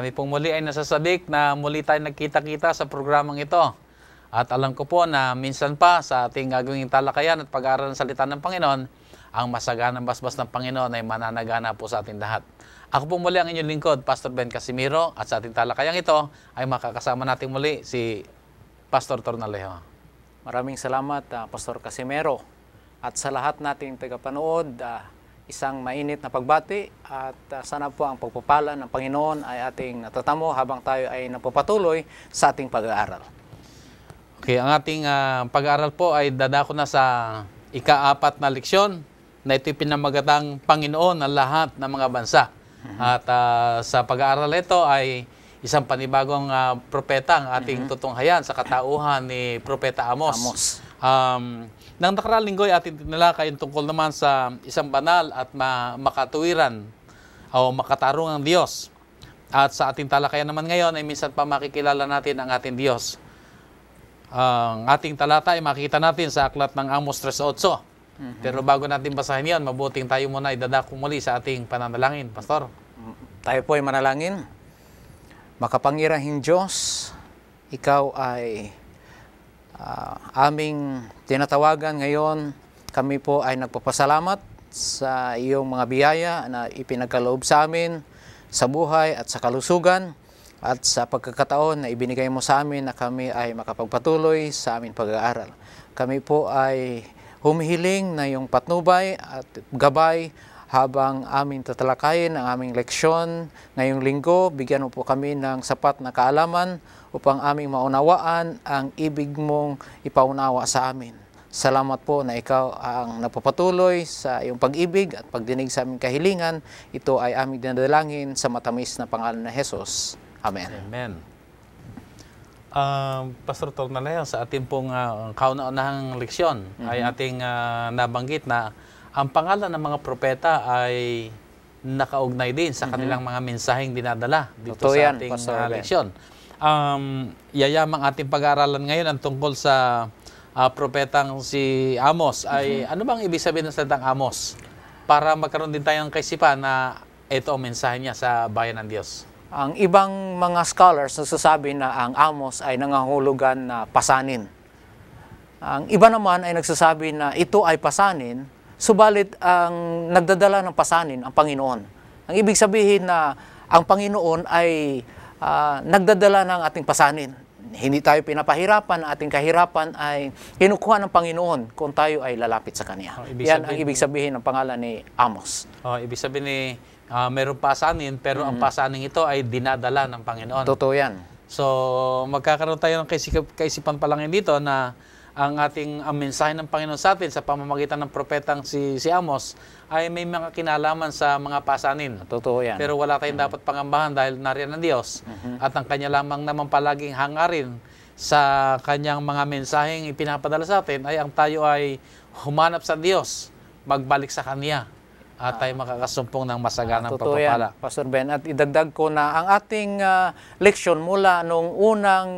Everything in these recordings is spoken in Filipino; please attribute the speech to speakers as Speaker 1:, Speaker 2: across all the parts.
Speaker 1: Kami pong muli ay nasasadik na muli tayo nagkita-kita sa programang ito. At alam ko po na minsan pa sa ating gagawing talakayan at pag-aaral ng salita ng Panginoon, ang masaganang basbas ng Panginoon ay mananagana po sa ating lahat. Ako po muli ang inyong lingkod, Pastor Ben Casimiro, at sa ating talakayang ito ay makakasama natin muli si Pastor Tornalejo.
Speaker 2: Maraming salamat, Pastor Casimiro. At sa lahat nating tagapanood, isang mainit na pagbati at sana po ang pagpapala ng Panginoon ay ating natatamo habang tayo ay napapatuloy sa ating pag-aaral.
Speaker 1: Okay, ang ating pag-aaral po ay dadako na sa ika-4 na leksyon na ito'y pinamagatang Panginoon ng lahat ng mga bansa. At sa pag-aaral ito ay isang panibagong propeta ang ating tutunghayan sa katauhan ni Propeta Amos. Nang nakaraang linggo ay ating tinalakay tungkol naman sa isang banal at makatuwiran o makatarungang Diyos. At sa ating talakayan naman ngayon ay minsan pa makikilala natin ang ating Diyos. Ang ating talata ay makikita natin sa aklat ng Amos 3:8. Pero bago natin basahin yan, mabuting tayo muna idadako muli sa ating pananalangin. Pastor?
Speaker 2: Tayo po ay manalangin. Makapangyarihang Diyos, Ikaw ay aming tinatawagan ngayon. Kami po ay nagpapasalamat sa iyong mga biyaya na ipinagkaloob sa amin sa buhay at sa kalusugan at sa pagkakataon na ibinigay mo sa amin na kami ay makapagpatuloy sa aming pag-aaral. Kami po ay humihiling na iyong patnubay at gabay habang aming tatalakayin ang aming leksyon ngayong linggo. Bigyan mo po kami ng sapat na kaalaman upang aming maunawaan ang ibig mong ipaunawa sa amin. Salamat po na ikaw ang napapatuloy sa iyong pag-ibig at pagdinig sa aming kahilingan. Ito ay aming dinadalangin sa matamis na pangalan na Jesus. Amen.
Speaker 1: Amen. Pastor Tornalejo, sa ating pong kauna-unahang leksyon ay ating nabanggit na ang pangalan ng mga propeta ay nakaugnay din sa kanilang mga mensaheng dinadala dito sa ating leksyon. Yayamang ating pag-aaralan ngayon ang tungkol sa propetang si Amos. Ay ano bang ibig sabihin ng salitang Amos? Para magkaroon din tayong kaisipan na ito ang mensahe niya sa bayan ng Diyos.
Speaker 2: Ang ibang mga scholars nagsasabi na ang Amos ay nangangahulugan na pasanin. Ang iba naman ay nagsasabi na ito ay pasanin, subalit ang nagdadala ng pasanin ang Panginoon. Ang ibig sabihin na ang Panginoon ay nagdadala ng ating pasanin. Hindi tayo pinapahirapan, ating kahirapan ay kinukuha ng Panginoon kung tayo ay lalapit sa Kanya. Yan ang ibig sabihin ng pangalan ni Amos.
Speaker 1: Ibig sabihin ni mayroong pasanin, pero ang pasanin ito ay dinadala ng Panginoon.
Speaker 2: Totoo yan.
Speaker 1: So, magkakaroon tayo ng kaisipan pa lang dito na ang mensahe ng Panginoon sa atin sa pamamagitan ng propetang si Amos ay may mga kinalaman sa mga pasanin.
Speaker 2: Totoo yan.
Speaker 1: Pero wala tayong dapat pangambahan dahil nariyan ng Diyos. At ang Kanya lamang naman palaging hangarin sa Kanyang mga mensaheng ipinapadala sa atin ay ang tayo ay humanap sa Diyos, magbalik sa Kanya, at tayo makakasumpong ng masaganang pagpapala.
Speaker 2: Yan, Pastor Ben. At idagdag ko na ang ating leksyon mula nung unang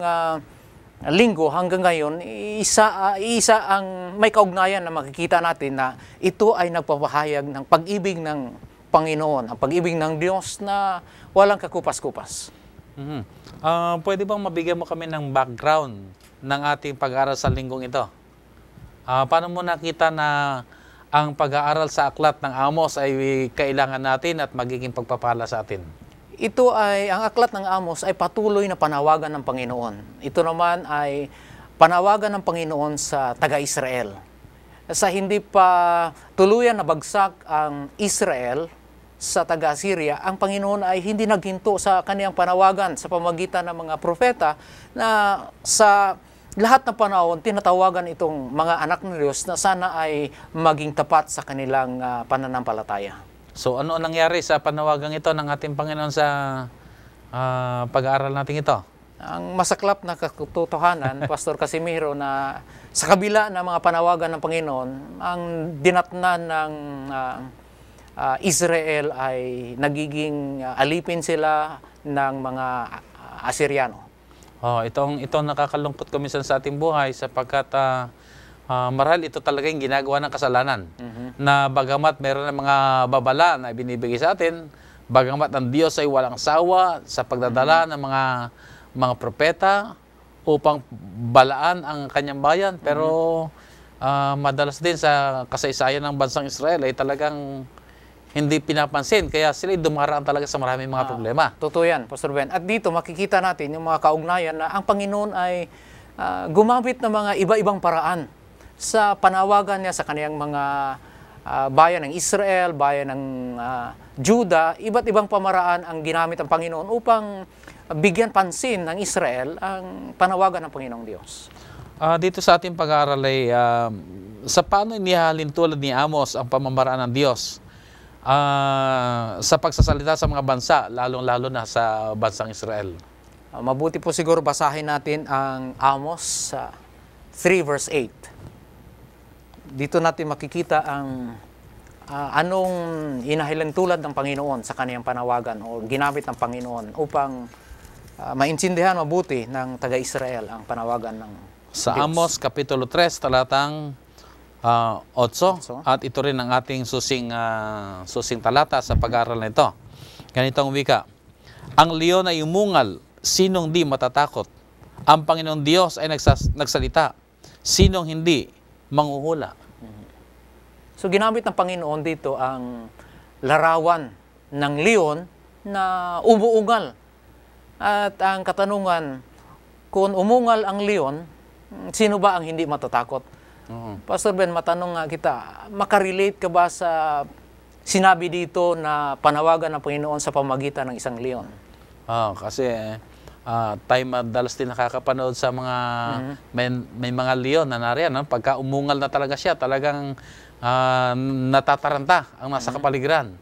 Speaker 2: linggo hanggang ngayon, isa ang may kaugnayan na makikita natin na ito ay nagpapahayag ng pag-ibig ng Panginoon, ang pag-ibig ng Diyos na walang kakupas-kupas.
Speaker 1: Pwede bang mabigyan mo kami ng background ng ating pag-aaral sa linggong ito? Paano mo nakita na ang pag-aaral sa aklat ng Amos ay kailangan natin at magiging pagpapala sa atin?
Speaker 2: Ang aklat ng Amos ay patuloy na panawagan ng Panginoon. Ito naman ay panawagan ng Panginoon sa taga-Israel. Sa hindi pa tuluyan na bagsak ang Israel sa taga-Syria, ang Panginoon ay hindi naghinto sa kaniyang panawagan sa pamamagitan ng mga propeta na sa lahat ng panahon, tinatawagan itong mga anak ng Diyos na sana ay maging tapat sa kanilang pananampalataya.
Speaker 1: So ano ang nangyari sa panawagang ito ng ating Panginoon sa pag-aaral natin ito?
Speaker 2: Ang masaklap na katotohanan, Pastor Casimiro, na sa kabila ng mga panawagan ng Panginoon, ang dinatnan ng Israel ay nagiging alipin sila ng mga Asyriano.
Speaker 1: Itong nakakalungkot ko minsan sa ating buhay sapagkat marahil ito talaga yung ginagawa ng kasalanan. Na bagamat meron ng mga babala na binibigay sa atin, Bagamat ang Diyos ay walang sawa sa pagdadala ng mga propeta upang balaan ang kanyang bayan, pero madalas din sa kasaysayan ng bansang Israel ay talagang hindi pinapansin. Kaya sila dumaraan talaga sa maraming mga problema.
Speaker 2: Totoo yan, Pastor Ben. At dito makikita natin yung mga kaugnayan na ang Panginoon ay gumamit ng mga iba-ibang paraan sa panawagan niya sa kaniyang mga bayan ng Israel, bayan ng Juda. Iba't ibang pamaraan ang ginamit ng Panginoon upang bigyan pansin ng Israel ang panawagan ng Panginoong Diyos.
Speaker 1: Dito sa ating pag-aaral ay sa paano inihalin tulad ni Amos ang pamamaraan ng Diyos sa pagsasalita sa mga bansa, lalong-lalo na sa bansang Israel.
Speaker 2: Mabuti po siguro basahin natin ang Amos 3 verse 8. Dito natin makikita ang anong inahilan tulad ng Panginoon sa kaniyang panawagan o ginamit ng Panginoon upang maintindihan mabuti ng taga-Israel ang panawagan ng
Speaker 1: Sa
Speaker 2: Diyos.
Speaker 1: Amos Kapitulo 3, talatang 8, at ito rin ang ating susing talata sa pag-aaral na ito. Ganitong wika, ang leon ay umungal, sinong di matatakot? Ang Panginoong Diyos ay nagsalita, sinong hindi manghuhula?
Speaker 2: So ginamit ng Panginoon dito ang larawan ng leon na umuungal. At ang katanungan, kung umungal ang leon, sino ba ang hindi matatakot? Pastor Ben, matanong nga kita, makarelate ka ba sa sinabi dito na panawagan ng Panginoon sa pamagitan ng isang leon?
Speaker 1: Kasi tayo madalas din nakakapanood sa mga may mga leon na nariyan. Pagka umungal na talaga siya, talagang natataranta ang nasa kapaligiran.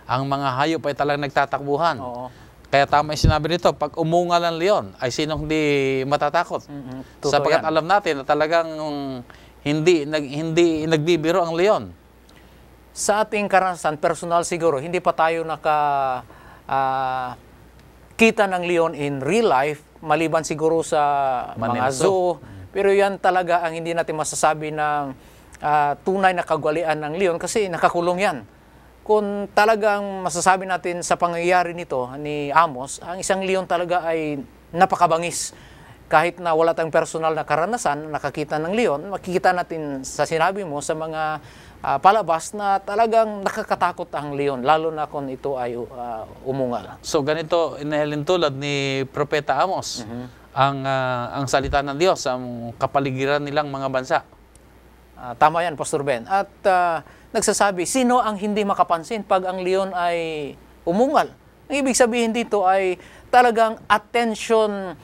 Speaker 1: Ang mga hayop ay talagang nagtatakbuhan.
Speaker 2: Oo.
Speaker 1: Kaya tama yung sinabi nito, pag umungal ang leon, ay sinong hindi matatakot? Sapagkat alam natin na talagang hindi nagbibiro ang leon.
Speaker 2: Sa ating karanasan, personal siguro, hindi pa tayo kita ng leon in real life, maliban siguro sa mga zoo. Pero yan talaga ang hindi natin masasabi ng tunay na kagwalian ng leon kasi nakakulong yan. Kung talagang masasabi natin sa pangyayari nito ni Amos, ang isang leon talaga ay napakabangis. Kahit na wala tayong personal na karanasan, nakakita ng leon, makikita natin sa sinabi mo sa mga palabas na talagang nakakatakot ang leon, lalo na kung ito ay umungal.
Speaker 1: So ganito, inahalin tulad ni Propeta Amos, ang salita ng Diyos, ang kapaligiran nilang mga bansa.
Speaker 2: Tama yan, Pastor Ben. At nagsasabi, sino ang hindi makapansin pag ang leon ay umungal? Ang ibig sabihin dito ay talagang attention,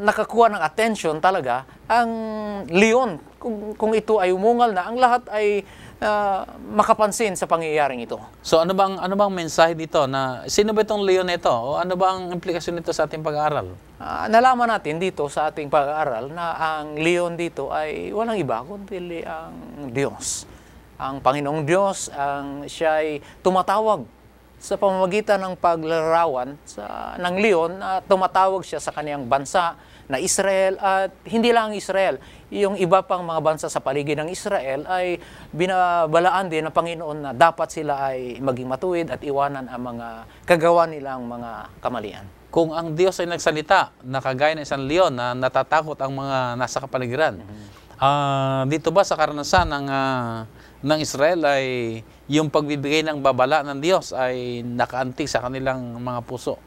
Speaker 2: nakakuha ng attention talaga ang leon. Kung ito ay umungal na, ang lahat ay makapansin sa pangyayaring ito.
Speaker 1: So ano bang mensahe dito na sino ba itong leon na ito? O ano bang implikasyon nito sa ating pag-aaral?
Speaker 2: Nalaman natin dito sa ating pag-aaral na ang leon dito ay walang iba kundi ang Diyos. Ang Panginoong Diyos, siya ay tumatawag sa pamamagitan ng paglarawan ng leon, tumatawag siya sa kaniyang bansa na Israel, at hindi lang Israel, yung iba pang mga bansa sa paligid ng Israel ay binabalaan din ng Panginoon na dapat sila ay maging matuwid at iwanan ang mga kagawa nilang mga kamalian.
Speaker 1: Kung ang Diyos ay nagsalita, nakagaya ng isang leon na natatakot ang mga nasa kapaligiran, dito ba sa karanasan ng Israel ay yung pagbibigay ng babala ng Diyos ay nakaantig sa kanilang mga puso?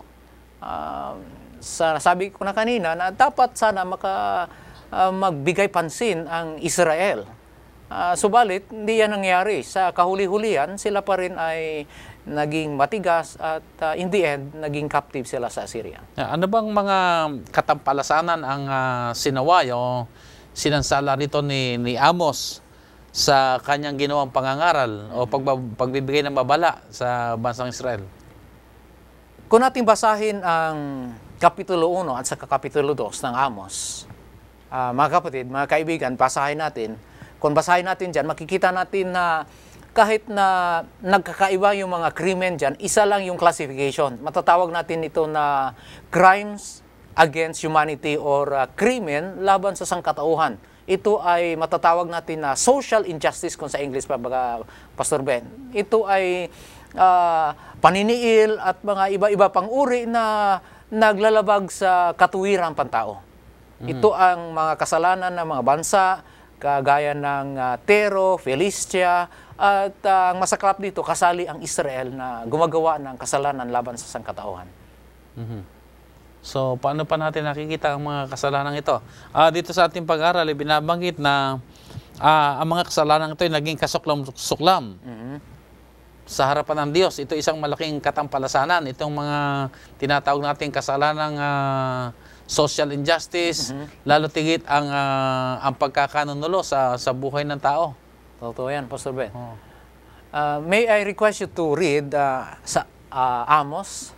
Speaker 2: Sabi ko na kanina na dapat sana magbigay pansin ang Israel. Subalit, hindi yan nangyari. Sa kahuli-hulihan, sila pa rin ay naging matigas at in the end, naging captive sila sa Assyria.
Speaker 1: Ano bang mga katampalasanan ang sinaway o sinansala rito ni Amos sa kanyang ginawang pangangaral o pagbibigay ng babala sa bansang Israel?
Speaker 2: Kung natin basahin ang Kapitulo 1 at sa Kapitulo 2 ng Amos, mga kapatid, mga kaibigan, basahin natin. Kung basahin natin dyan, makikita natin na kahit na nagkakaiba yung mga krimen dyan, isa lang yung classification. Matatawag natin ito na crimes against humanity or krimen laban sa sangkatauhan. Ito ay matatawag natin na social injustice kung sa English pa baga, Pastor Ben. Ito ay paniniil at mga iba-iba pang uri na naglalabag sa katuwirang pantao. Ito ang mga kasalanan ng mga bansa, kagaya ng Tero, Philistia, at ang masaklap dito, kasali ang Israel na gumagawa ng kasalanan laban sa sangkatauhan.
Speaker 1: So, paano pa natin nakikita ang mga kasalanan ito? Dito sa ating pag-aaral, binabanggit na ang mga kasalanan ito ay naging kasuklam-suklam sa harapan ng Diyos. Ito isang malaking katampalasanan. Itong mga tinatawag natin kasalanang social injustice, lalo tigit ang pagkakanunulo sa buhay ng tao.
Speaker 2: Totoo yan, Pastor Ben. May I request you to read sa Amos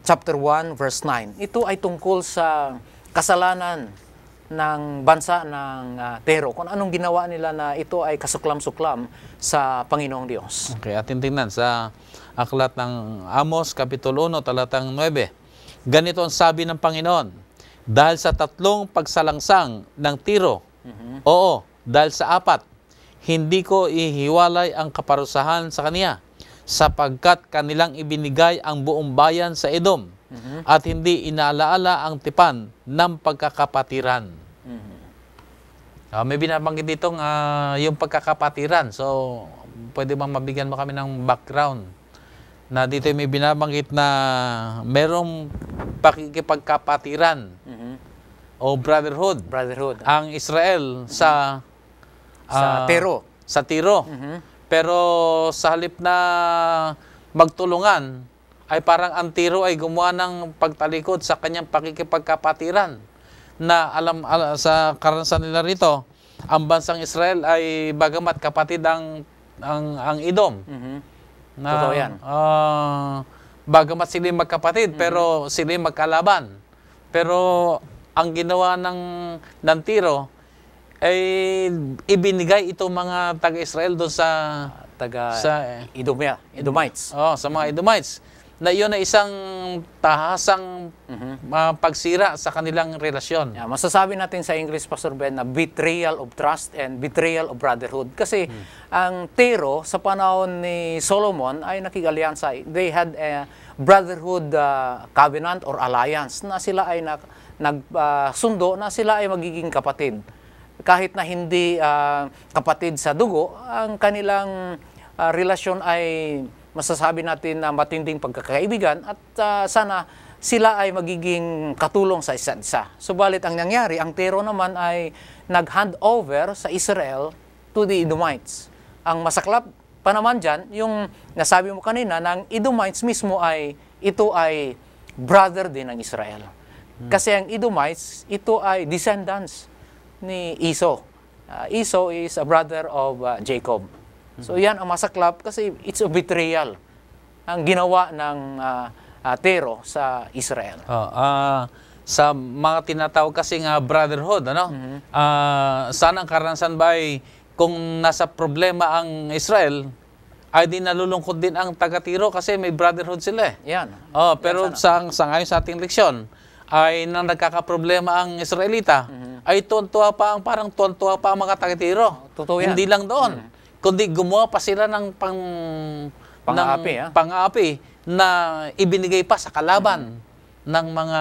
Speaker 2: chapter 1 verse 9. Ito ay tungkol sa kasalanan ng bansa ng Tero, kung anong ginawa nila na ito ay kasuklam-suklam sa Panginoong Diyos.
Speaker 1: Okay, atin tingnan sa aklat ng Amos, Kapitulo 1, talatang 9. Ganito ang sabi ng Panginoon, dahil sa 3 pagsalangsang ng Tiro, oo, dahil sa 4, hindi ko ihiwalay ang kaparusahan sa kaniya, sapagkat kanilang ibinigay ang buong bayan sa Edom, at hindi inaalaala ang tipan ng pagkakapatiran. May binabanggit ditong yung pagkakapatiran. So, pwede bang mabigyan mo kami ng background? Na dito may binabanggit na merong pakikipagkapatiran o brotherhood. Ang Israel sa
Speaker 2: Tero.
Speaker 1: Sa Tiro. Pero sa halip na magtulungan, ay parang ang Tiro ay gumawa ng pagtalikod sa kanyang pakikipagkapatiran. Na sa karanasan nila rito, ang bansang Israel ay bagamat kapatid ang Edom.
Speaker 2: Totoo yan.
Speaker 1: Bagamat sila magkapatid, pero sila magkalaban. Pero ang ginawa ng Tiro ay ibinigay itong mga taga-Israel doon sa
Speaker 2: Edomites.
Speaker 1: Sa mga Edomites. Na iyon ay isang tahasang pagsira sa kanilang relasyon.
Speaker 2: Masasabi natin sa English, Pastor Ben, na betrayal of trust and betrayal of brotherhood. Kasi ang Tero sa panahon ni Solomon ay nakigalyansa. They had a brotherhood covenant or alliance na sila ay nagsundo na sila ay magiging kapatid. Kahit na hindi kapatid sa dugo, ang kanilang relasyon ay masasabi natin na matinding pagkakaibigan at sana sila ay magiging katulong sa isa't isa. Subalit ang nangyari, ang Tero naman ay nag-hand over sa Israel to the Edomites. Ang masaklap pa naman dyan, yung nasabi mo kanina, ng Edomites mismo ito ay brother din ng Israel. Kasi ang Edomites, ito ay descendants ni Esau. Esau is a brother of Jacob. So yan ang masaklap kasi it's a betrayal ang ginawa ng Tero sa Israel.
Speaker 1: Sa mga tinatawag kasi nga brotherhood, sana ang karanasan ba ay kung nasa problema ang Israel, ay di nalulungkot din ang taga-Tiro kasi may brotherhood sila.
Speaker 2: Yan.
Speaker 1: Pero ngayon sa ating leksyon, ay nang nagkakaproblema ang Israelita, ay parang tuwan-tuwa pa ang mga taga-Tiro.
Speaker 2: Totoo yan.
Speaker 1: Hindi lang doon. Kundi gumawa pa sila ng pang-aapi na ibinigay pa sa kalaban ng mga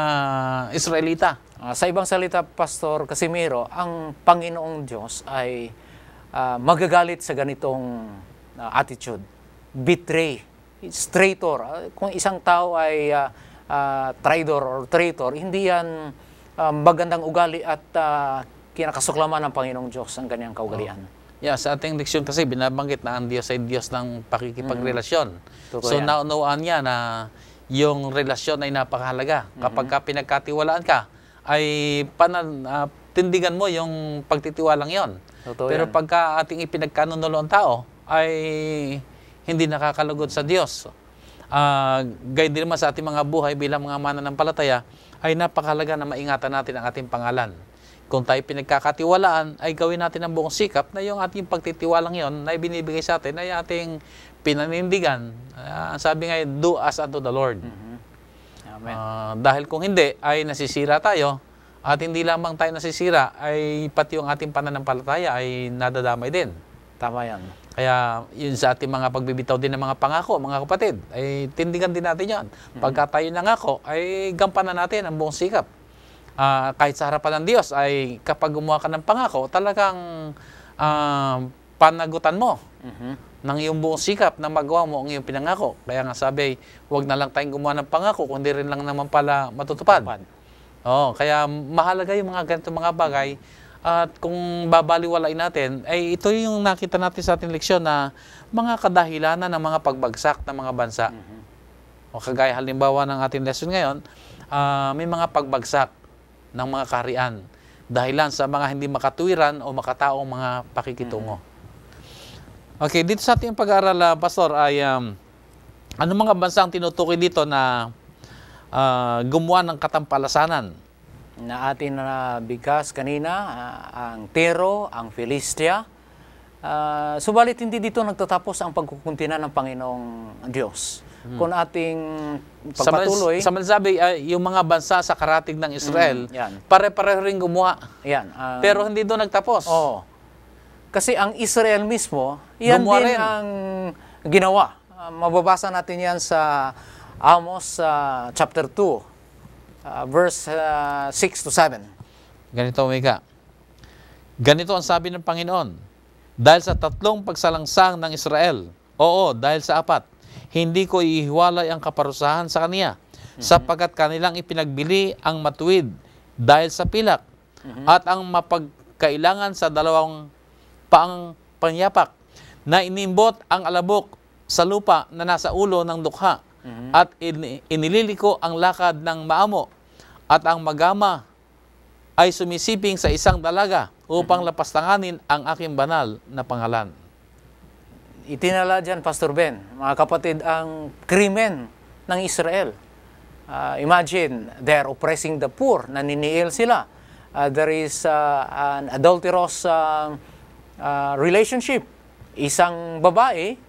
Speaker 1: Israelita.
Speaker 2: Sa ibang salita, Pastor Casimiro, ang Panginoong Diyos ay magagalit sa ganitong attitude. Betray. It's traitor. Kung isang tao ay traidor or traitor, hindi yan magandang ugali at kinakasuklaman ng Panginoong Diyos ang kanyang kaugalian.
Speaker 1: Sa ating leksyon kasi binabanggit na ang Diyos ay Diyos ng pakikipagrelasyon. So naunawaan niya na yung relasyon ay napakahalaga. Kapag pinagkatiwalaan ka, ay tindigan mo yung pagtitiwalang yon. Pero pagka ating ipinagkanunulo ang tao, ay hindi nakakalugod sa Diyos. Gayun din naman sa ating mga buhay bilang mga mananampalataya, ay napakahalaga na maingatan natin ang ating pangalan. Kung tayo pinagkakatiwalaan, ay gawin natin ang buong sikap na yung ating pagtitiwalang yon na ibinibigay sa atin ay ating pinanindigan. Sabi nga, do as unto the Lord.
Speaker 2: Amen.
Speaker 1: Dahil kung hindi, ay nasisira tayo. At hindi lamang tayo nasisira, ay pati yung ating pananampalataya ay nadadamay din.
Speaker 2: Tama yan.
Speaker 1: Kaya yun sa ating mga pagbibitaw din ng mga pangako, mga kapatid, ay tindigan din natin yan. Pagka tayo nangako, ay gampanan natin ang buong sikap. Kahit sa harapan ng Diyos, ay kapag gumawa ka ng pangako, talagang panagutan mo ng iyong buong sikap na magawa mo ang iyong pinangako. Kaya nga sabi, huwag na lang tayong gumawa ng pangako, kundi rin lang naman pala matutupad. Kaya mahalaga yung mga ganito mga bagay. At kung babaliwalain natin, ay ito yung nakita natin sa ating leksyon na mga kadahilanan ng mga pagbagsak ng mga bansa. O kagaya halimbawa ng ating lesson ngayon, may mga pagbagsak ng mga kaharian dahilan sa mga hindi makatuwiran o makataong mga pakikitungo. Okay, dito sa ating pag-aaral, Pastor, ay ano mga bansa ang tinutukoy dito na gumawa ng katampalasanan?
Speaker 2: Na atin na bigkas kanina, ang Tiro, ang Filistia. Subalit hindi dito nagtatapos ang pagkukuntinan ng Panginoong Diyos. Kung ating pagpatuloy...
Speaker 1: Sa Malsabi, yung mga bansa sa karatig ng Israel, pare-pareho rin gumawa. Pero hindi doon nagtapos.
Speaker 2: Kasi ang Israel mismo, yan gumawa din rin ang ginawa. Mababasa natin yan sa Amos chapter 2. Verse 6 to 7.
Speaker 1: Ganito, Mika. Ganito ang sabi ng Panginoon, dahil sa 3 pagsalangsang ng Israel, dahil sa 4, hindi ko ihiwalay ang kaparusahan sa kaniya, sapagkat kanilang ipinagbili ang matuwid dahil sa pilak, at ang mapagkailangan sa 2 pangyapak, na inimbot ang alabok sa lupa na nasa ulo ng dukha, at inililiko ang lakad ng maamo, at ang magama ay sumisiping sa isang dalaga upang lapastanganin ang aking banal na pangalan.
Speaker 2: Itinala dyan, Pastor Ben, mga kapatid, ang krimen ng Israel. Imagine, they're oppressing the poor, naniniil sila. There is an adulterous relationship. Isang babae,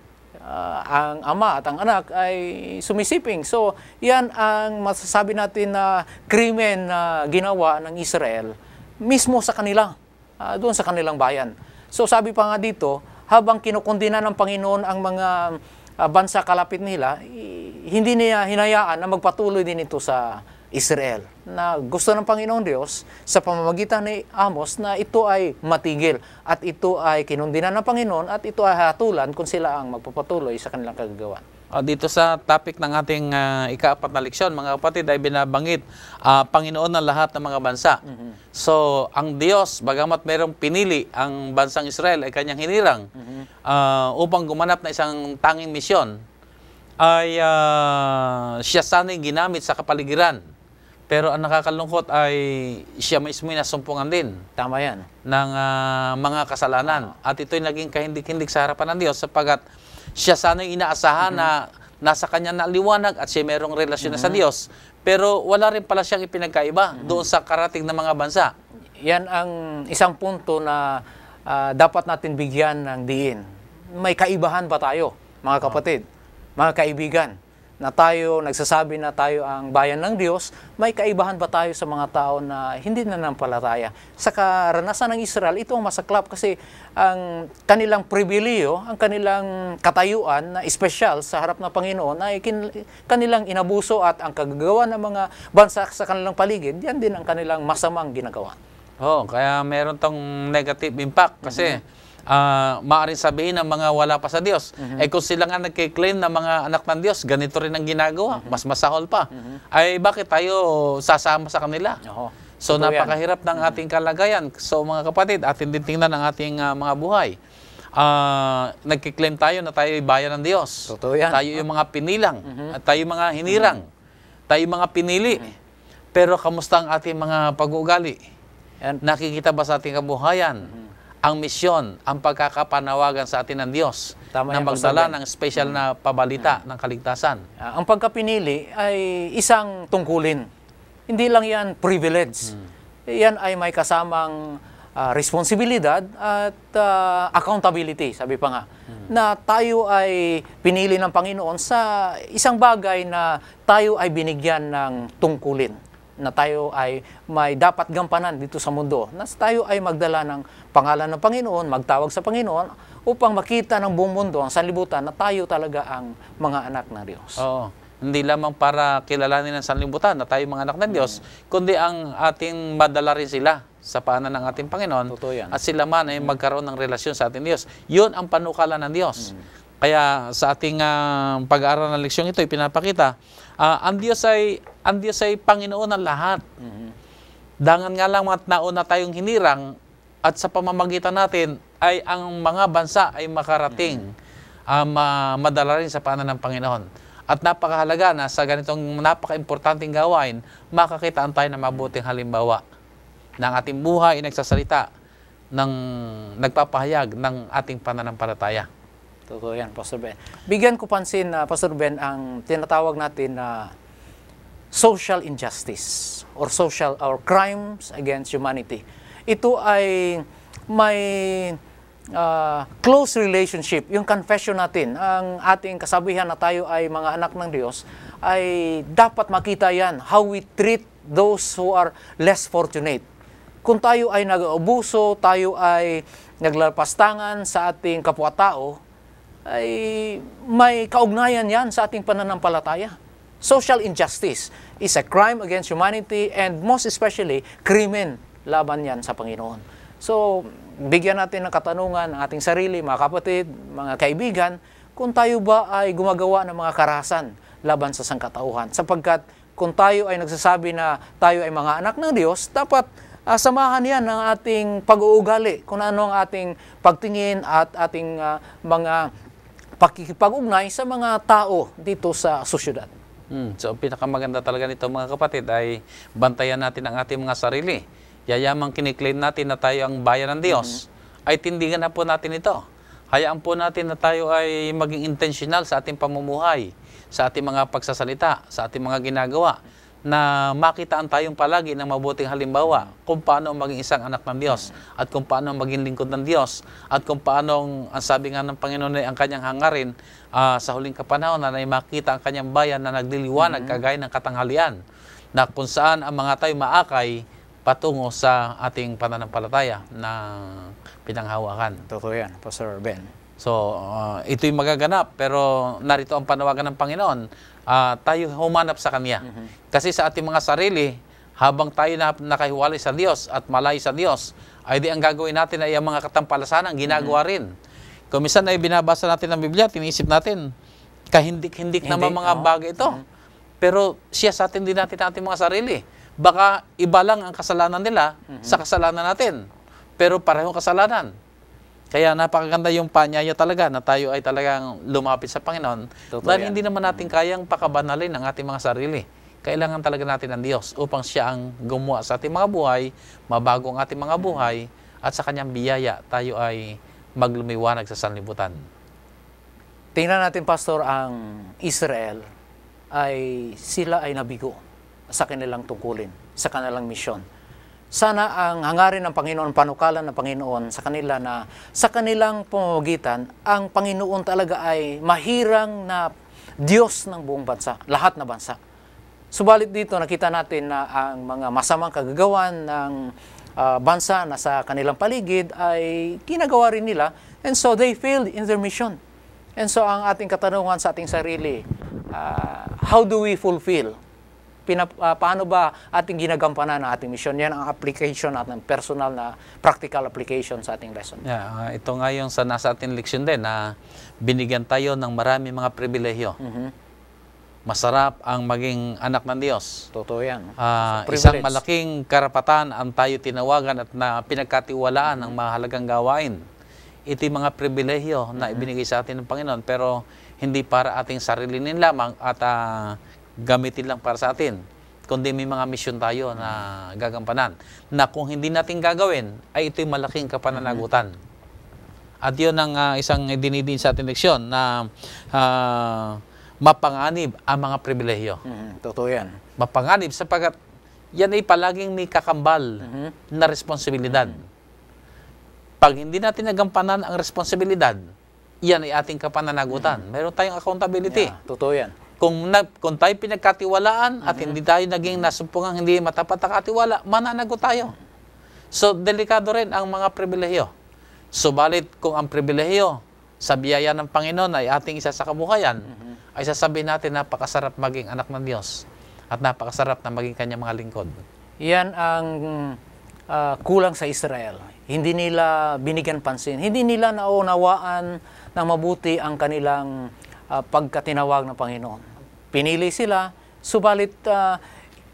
Speaker 2: ang ama at ang anak ay sumisiping. So, yan ang masasabi natin na krimen na ginawa ng Israel mismo sa kanila, doon sa kanilang bayan. So, sabi pa nga dito, habang kinukundina ng Panginoon ang mga bansa kalapit nila, hindi niya hinayaan na magpatuloy din ito sa Israel, na gusto ng Panginoong Diyos sa pamamagitan ni Amos na ito ay matigil at ito ay kinundinan ng Panginoon at ito ay hatulan kung sila ang magpapatuloy sa kanilang kagagawan.
Speaker 1: Dito sa topic ng ating ika-4 na leksyon, mga kapatid, ay binabanggit Panginoon ng lahat ng mga bansa. So, ang Diyos, bagamat mayroong pinili ang bansang Israel ay kanyang hinirang upang gumanap na isang tanging misyon, ay siya sana'y ginamit sa kapaligiran. Pero ang nakakalungkot ay siya mismo ay nasumpungan din.
Speaker 2: Tama yan.
Speaker 1: Ng mga kasalanan. At ito'y naging kahindik-hindik sa harapan ng Diyos sapagkat siya sana'y inaasahan na nasa kanya na liwanag at siya mayroong relasyon na sa Diyos. Pero wala rin pala siyang ipinagkaiba doon sa karating ng mga bansa.
Speaker 2: Yan ang isang punto na dapat natin bigyan ng diin. May kaibahan ba tayo, mga kapatid, mga kaibigan? Na tayo, nagsasabi na tayo ang bayan ng Diyos, may kaibahan ba tayo sa mga tao na hindi nanampalataya? Sa karanasan ng Israel, ito ang masaklap kasi ang kanilang pribiliyo, ang kanilang katayuan na espesyal sa harap ng Panginoon ay kanilang inabuso at ang kagagawa ng mga bansa sa kanilang paligid, yan din ang kanilang masamang ginagawa.
Speaker 1: Kaya meron tong negative impact kasi maaaring sabihin ng mga wala pa sa Diyos. Kung sila nga nagkiklaim na mga anak ng Diyos, ganito rin ang ginagawa, mas masahol pa. Ay bakit tayo sasama sa kanila? So napakahirap ng ating kalagayan. So mga kapatid, atin din tingnan ang ating mga buhay. Nagkiklaim tayo na tayo ay bayan ng Diyos. Tayo yung mga pinilang, at tayo yung mga hinirang, tayo yung mga pinili. Pero kamusta ang ating mga pag-uugali? Nakikita ba sa ating kabuhayan ang misyon, ang pagkakapanawagan sa atin ng Diyos na magdala ng special na pabalita ng kaligtasan?
Speaker 2: Ang pagkapinili ay isang tungkulin. Hindi lang yan privilege. Yan ay may kasamang responsibilidad at accountability, sabi pa nga. Na tayo ay pinili ng Panginoon sa isang bagay na tayo ay binigyan ng tungkulin. na tayo ay may dapat gampanan dito sa mundo. Na tayo ay magdala ng pangalan ng Panginoon, magtawag sa Panginoon, upang makita ng buong mundo, ang sanlibutan, na tayo talaga ang mga anak ng Diyos.
Speaker 1: Oo. Hindi lamang para kilalanin ng sanlibutan na tayo mga anak ng Diyos, kundi ang ating madala rin sila sa paanan ng ating Panginoon.
Speaker 2: Totoo yan.
Speaker 1: At sila man ay magkaroon ng relasyon sa ating Diyos. Yun ang panukala ng Diyos. Kaya sa ating pag-aaral ng leksyon ito, ipinapakita, ang Diyos ay Panginoon ng lahat. Dangan nga lang at nauna tayong hinirang at sa pamamagitan natin ay ang mga bansa ay makarating, madala rin sa paanan ng Panginoon. At napakahalaga na sa ganitong napaka-importanting gawain, makakitaan tayo ng mabuting halimbawa ng ating buhay, nagsasalita, ng nagpapahayag ng ating pananampalataya.
Speaker 2: Totoo yan, Pastor Ben. Bigyan ko pansin, Pastor Ben, ang tinatawag natin na social injustice or crimes against humanity. Ito ay may close relationship, yung confession natin, ang ating kasabihan na tayo ay mga anak ng Diyos, ay dapat makita yan, how we treat those who are less fortunate. Kung tayo ay nag-abuso, tayo ay naglalapastangan sa ating kapwa-tao, ay may kaugnayan yan sa ating pananampalataya. Social injustice is a crime against humanity and most especially, krimen laban yan sa Panginoon. So, bigyan natin ng katanungan ang ating sarili, mga kapatid, mga kaibigan, kung tayo ba ay gumagawa ng mga karahasan laban sa sangkatauhan. Sapagkat kung tayo ay nagsasabi na tayo ay mga anak ng Diyos, dapat samahan yan ng ating pag-uugali, kung ano ang ating pagtingin at ating mga pakikipag-ugnay sa mga tao dito sa sosyudad.
Speaker 1: So, pinakamaganda talaga nito mga kapatid ay bantayan natin ang ating mga sarili. Yayamang kiniklaim natin na tayo ang bayan ng Diyos, ay tindigan na po natin ito. Hayaan po natin na tayo ay maging intentional sa ating pamumuhay, sa ating mga pagsasalita, sa ating mga ginagawa, na makitaan tayong palagi ng mabuting halimbawa kung paano maging isang anak ng Diyos, at kung paano maging lingkod ng Diyos, at kung paano, ang sabi nga ng Panginoon ay ang kanyang hangarin sa huling kapanahon na makita ang kanyang bayan na nagliliwanag kagaya ng katanghalian, na kung saan ang mga tayo maakay patungo sa ating pananampalataya na pinanghawakan.
Speaker 2: Totoo yan, Pastor Ben.
Speaker 1: So, ito'y magaganap, pero narito ang panawagan ng Panginoon, tayo humanap sa Kanya. Kasi sa ating mga sarili, habang tayo nakahiwalay sa Diyos at malay sa Diyos, ay di ang gagawin natin ay ang mga katampalasan ang ginagawa rin. Kung minsan ay binabasa natin ang Biblia, tinisip natin, kahindik-hindik naman mga bagay ito. Pero siya sa atin din natin ang ating mga sarili. Baka iba lang ang kasalanan nila sa kasalanan natin. Pero parehong kasalanan. Kaya napakaganda yung panyaya talaga na tayo ay talagang lumapit sa Panginoon. Dahil hindi naman natin kayang pakabanalin ang ating mga sarili. Kailangan talaga natin ng Diyos upang siya ang gumawa sa ating mga buhay, mabago ang ating mga buhay, at sa kanyang biyaya tayo ay maglumiwanag sa sanlibutan.
Speaker 2: Tingnan natin, Pastor, ang Israel sila ay nabigo sa kanilang tungkulin, sa kanilang misyon. Sana ang hangarin ng Panginoon, panukalan ng Panginoon sa kanila na sa kanilang pamamagitan, ang Panginoon talaga ay mahirang na Diyos ng buong bansa, lahat na bansa. Subalit dito nakita natin na ang mga masamang kagagawan ng bansa na sa kanilang paligid ay ginagawa rin nila, and so they failed in their mission. And so ang ating katanungan sa ating sarili, how do we fulfill? Paano ba ating ginagampanan ang ating mission? Yan ang application natin, personal na practical application sa ating lesson.
Speaker 1: Ito nga yung nasa ating leksyon din na binigyan tayo ng marami mga pribilehyo. Masarap ang maging anak ng Diyos.
Speaker 2: Totoo yan.
Speaker 1: Isang malaking karapatan ang tayo tinawagan at na pinagkatiwalaan ng mahalagang gawain. Ito yung mga pribilehyo na ibinigay sa atin ng Panginoon, pero hindi para ating sarilinin lamang at gamitin lang para sa atin, kundi may mga misyon tayo na gagampanan, na kung hindi natin gagawin, ay ito'y malaking kapananagutan. At yun ang isang dinidin sa ating leksyon, na mapanganib ang mga pribilehyo.
Speaker 2: Totoo yan.
Speaker 1: Mapanganib sapagkat yan ay palaging may kakambal na responsibilidad. Pag hindi natin nagampanan ang responsibilidad, yan ay ating kapananagutan. Meron tayong accountability.
Speaker 2: Totoo yan.
Speaker 1: kung tayo pinagkatiwalaan at hindi tayo naging nasumpungang hindi matapat na katiwala, mananagot tayo. So, delikado rin ang mga pribilehiyo. Subalit, kung ang pribilehiyo sa biyaya ng Panginoon ay ating isa sa kabuhayan, ay sasabihin natin napakasarap maging anak ng Diyos at napakasarap na maging kanyang mga lingkod.
Speaker 2: Yan ang kulang sa Israel. Hindi nila binigyan pansin. Hindi nila naunawaan na mabuti ang kanilang pagkatinawag ng Panginoon. Pinili sila, subalit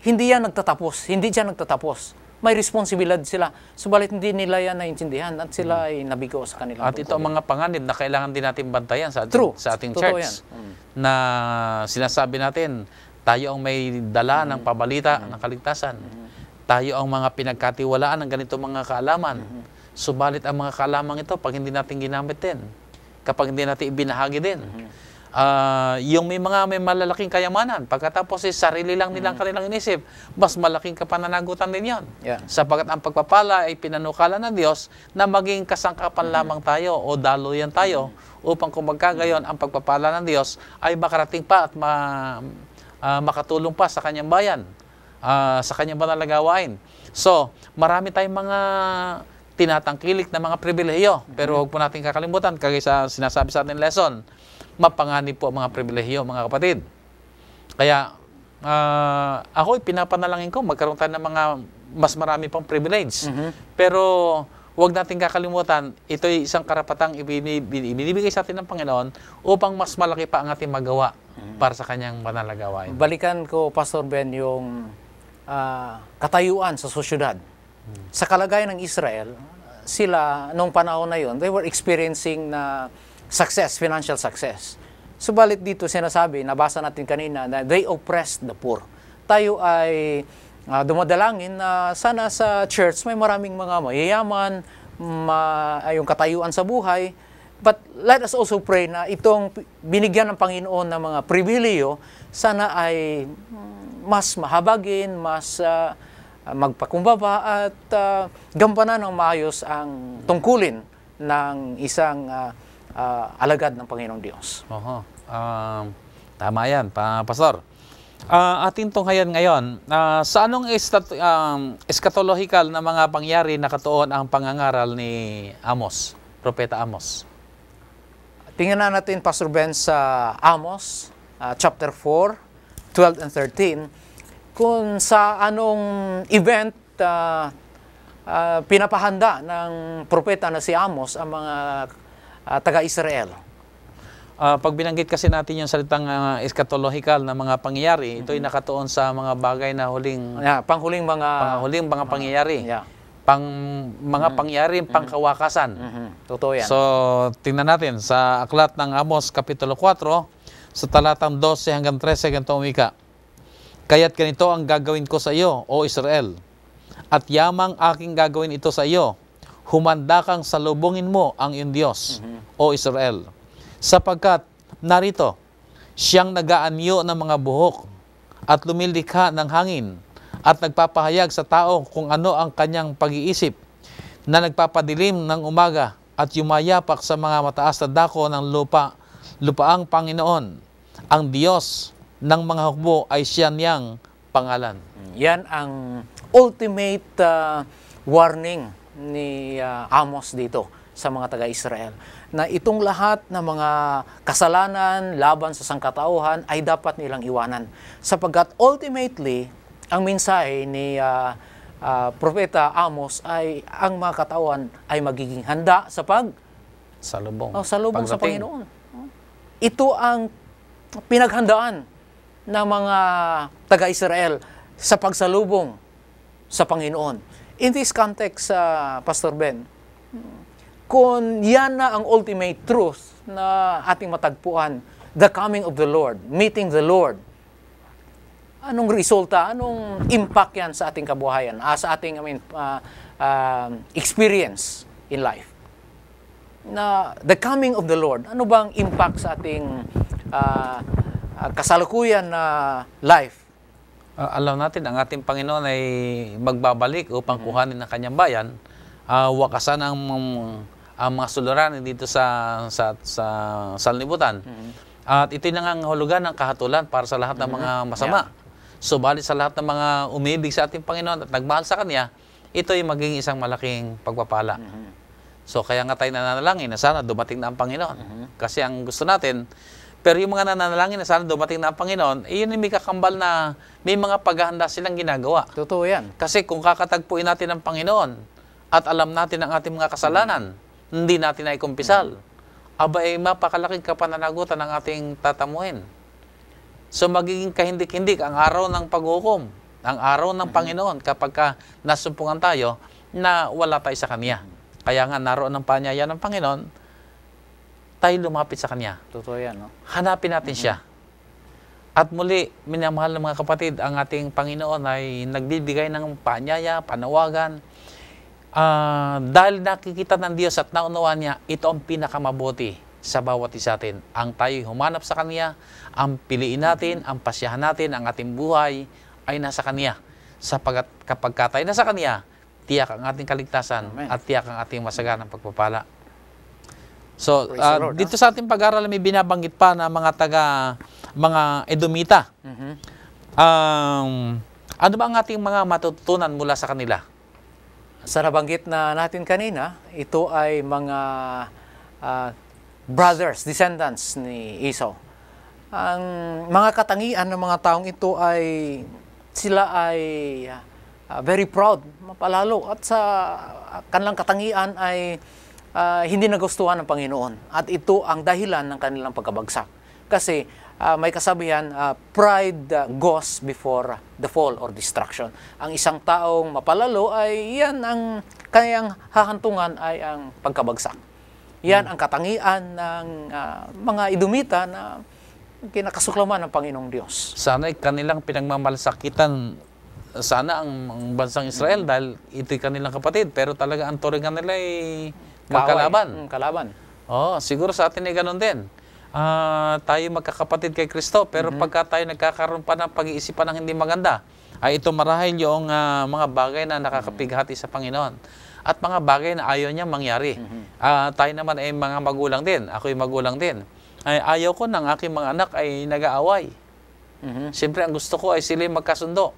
Speaker 2: hindi yan nagtatapos. Hindi dyan nagtatapos. May responsibilidad sila. Subalit hindi nila yan naintindihan at sila ay nabigo sa kanilang
Speaker 1: At ito ang mga panganib na kailangan din natin bantayan sa ating
Speaker 2: Totoo
Speaker 1: church. Na sinasabi natin, tayo ang may dala ng pabalita ng kaligtasan. Tayo ang mga pinagkatiwalaan ng ganito mga kaalaman. Subalit ang mga kaalamang ito, pag hindi natin ginamit din, kapag hindi natin ibinahagi din, yung may malalaking kayamanan, pagkatapos sarili lang nilang kanilang inisip, mas malaking kapananagutan din yon.
Speaker 2: Yeah.
Speaker 1: Sapagat ang pagpapala ay pinanukala ng Diyos na maging kasangkapan lamang tayo o daluyan tayo upang kung magkagayon ang pagpapala ng Diyos ay makarating pa at makatulong pa sa kanyang bayan, sa kanyang banal na gawain. So, marami tayong mga tinatangkilik na mga pribilehiyo, pero huwag po natin kakalimutan, kagaya sa sinasabi sa ating lesson, mapanganib po ang mga pribilehiyo, mga kapatid. Kaya, ako'y pinapanalangin ko, magkaroon tayo ng mga mas marami pang privilege. Pero, huwag natin kakalimutan, ito'y isang karapatang ibinibigay sa atin ng Panginoon upang mas malaki pa ang ating magawa para sa kanyang banal na gawain.
Speaker 2: Balikan ko, Pastor Ben, yung katayuan sa sosyudad. Sa kalagayan ng Israel, sila, nung panahon na yun, they were experiencing na success, financial success. Subalit dito sinasabi, nabasa natin kanina, na they oppressed the poor. Tayo ay dumadalangin na sana sa church may maraming mga mayayaman, yung katayuan sa buhay. But let us also pray na itong binigyan ng Panginoon ng mga pribileyo, sana ay mas mahabagin, mas magpakumbaba at gampanan ng maayos ang tungkulin ng isang alagad ng Panginoong Diyos.
Speaker 1: Tama yan, Pastor. Ating tunghayan ngayon, sa anong eschatological na mga pangyari nakatuon ang pangangaral ni Amos, Propeta Amos?
Speaker 2: Tingnan natin, Pastor Ben, sa Amos, chapter 4, 12 and 13, kung sa anong event pinapahanda ng propeta na si Amos ang mga taga-Israel.
Speaker 1: Pag binanggit kasi natin yung salitang eschatological na mga pangyayari, ito ay nakatuon sa mga bagay na
Speaker 2: panghuling
Speaker 1: mga pangyayari.
Speaker 2: Yeah.
Speaker 1: Mga pangyayari pangkawakasan.
Speaker 2: Totoo yan.
Speaker 1: So, tingnan natin sa aklat ng Amos Kapitulo 4, sa talatang 12 hanggang 13, ganito umika. Kaya't ganito ang gagawin ko sa iyo, O Israel, at yamang aking gagawin ito sa iyo. Humanda kang salubungin mo ang iyong Diyos, O Israel. Sapagkat, narito, siyang nag-aanyo ng mga buhok at lumilikha ng hangin at nagpapahayag sa tao kung ano ang kanyang pag-iisip, na nagpapadilim ng umaga at yumayapak sa mga mataas na dako ng lupaang Panginoon. Ang Diyos ng mga hukbo ay siya niyang pangalan.
Speaker 2: Yan ang ultimate warning ni Amos dito sa mga taga-Israel, na itong lahat ng mga kasalanan laban sa sangkatauhan ay dapat nilang iwanan. Sapagkat ultimately, ang mensahe ni Propeta Amos ay ang mga katawan ay magiging handa sa salubong sa Panginoon. Ito ang pinaghandaan ng mga taga-Israel sa pagsalubong sa Panginoon. In this context, Pastor Ben, kung yan na ang ultimate truth na ating matagpuan, the coming of the Lord, meeting the Lord, anong resulta, anong impact yan sa ating kabuhayan, sa ating experience in life? Na the coming of the Lord, ano bang impact sa ating kasalukuyan na life?
Speaker 1: Alam natin, ang ating Panginoon ay magbabalik upang kuhanin ng kanyang bayan. Wakasan ang mga suliranin dito sa sanlibutan. At ito'y nangangahulugan ng kahatulan para sa lahat ng mga masama. Subalit sa lahat ng mga umibig sa ating Panginoon at nagmahal sa Kanya, ito'y maging isang malaking pagpapala. So kaya nga tayo nananalangin na sana dumating na ang Panginoon. Kasi ang gusto natin, pero yung mga nananalangin na sana dumating na ang Panginoon, yun yung may kakambal na may mga paghahanda silang ginagawa.
Speaker 2: Totoo yan.
Speaker 1: Kasi kung kakatagpuin natin ang Panginoon at alam natin ang ating mga kasalanan, hindi natin na ikumpisal, aba ay mapakalaking kapananagutan ang ating tatamuhin. So magiging kahindik-hindik ang araw ng paghukom, ang araw ng Panginoon kapag nasumpungan tayo na wala tayo sa Kanya. Kaya nga naroon ang panyaya ng Panginoon, tayo lumapit sa Kanya.
Speaker 2: Totoo yan, no?
Speaker 1: Hanapin natin siya. At muli, minamahal ng mga kapatid, ang ating Panginoon ay nagbibigay ng panyaya, panawagan. Dahil nakikita ng Diyos at naunawaan niya, ito ang pinakamabuti sa bawat isa atin. Ang tayo'y humanap sa Kanya, ang piliin natin, ang pasyahan natin, ang ating buhay ay nasa Kanya. Sapagat kapag tayo nasa Kanya, tiyak ang ating kaligtasan. Amen. At tiyak ang ating masaganang pagpapala. So, Lord, dito sa ating pag-aaral, may binabanggit pa na mga Edomita. Ano ba ang ating mga matutunan mula sa kanila?
Speaker 2: Sa nabanggit na natin kanina, ito ay mga brothers, descendants ni Esau. Ang mga katangian ng mga taong ito ay sila ay very proud, mapalalo. At sa kanilang katangian ay hindi nagustuhan ng Panginoon. At ito ang dahilan ng kanilang pagkabagsak. Kasi may kasabihan, pride goes before the fall or destruction. Ang isang taong mapalalo ay yan ang kanyang hahantungan ay ang pagkabagsak. Yan ang katangian ng mga Edomita na kinakasuklaman ng Panginoong Diyos.
Speaker 1: Sana'y kanilang pinagmamalsakitan sana ang bansang Israel dahil ito'y kanilang kapatid. Pero talaga ang turingan nila ay magkalaban.
Speaker 2: Kalaban.
Speaker 1: Siguro sa atin ay ganun din. Tayo magkakapatid kay Kristo, pero pagka tayo nagkakaroon pa ng pag-iisipan ng hindi maganda, ay ito marahil yung mga bagay na nakakapighati sa Panginoon. At mga bagay na ayaw niya mangyari. Tayo naman ay mga magulang din. Ako'y magulang din. Ayaw ko ng aking mga anak ay nag-aaway. Siyempre, ang gusto ko ay sila magkasundo.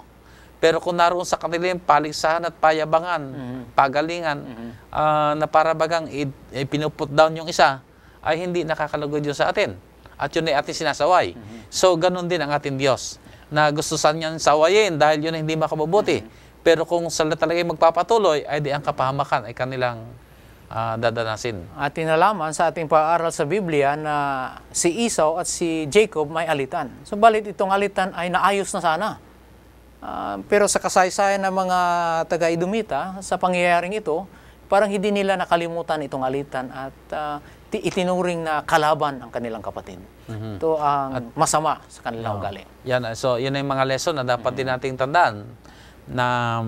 Speaker 1: Pero kung naroon sa kanila yung paligsahan at payabangan, pagalingan, na para bagang pinuput down yung isa, ay hindi nakakalugod yun sa atin. At yun ay ating sinasaway. So, ganun din ang ating Diyos, na gusto sa niyan sawayin dahil yun ay hindi makabubuti. Pero kung sila talaga magpapatuloy, ay di ang kapahamakan ay kanilang dadanasin.
Speaker 2: At tinalaman sa ating pag-aaral sa Biblia na si Esau at si Jacob may alitan. Subalit itong alitan ay naayos na sana. Pero sa kasaysayan ng mga taga-Edomita, sa pangyayaring ito, parang hindi nila nakalimutan itong alitan at itinuring na kalaban ang kanilang kapatid. Ito ang masama sa kanilang ugali.
Speaker 1: So, yan ay mga lesson na dapat din nating tandaan na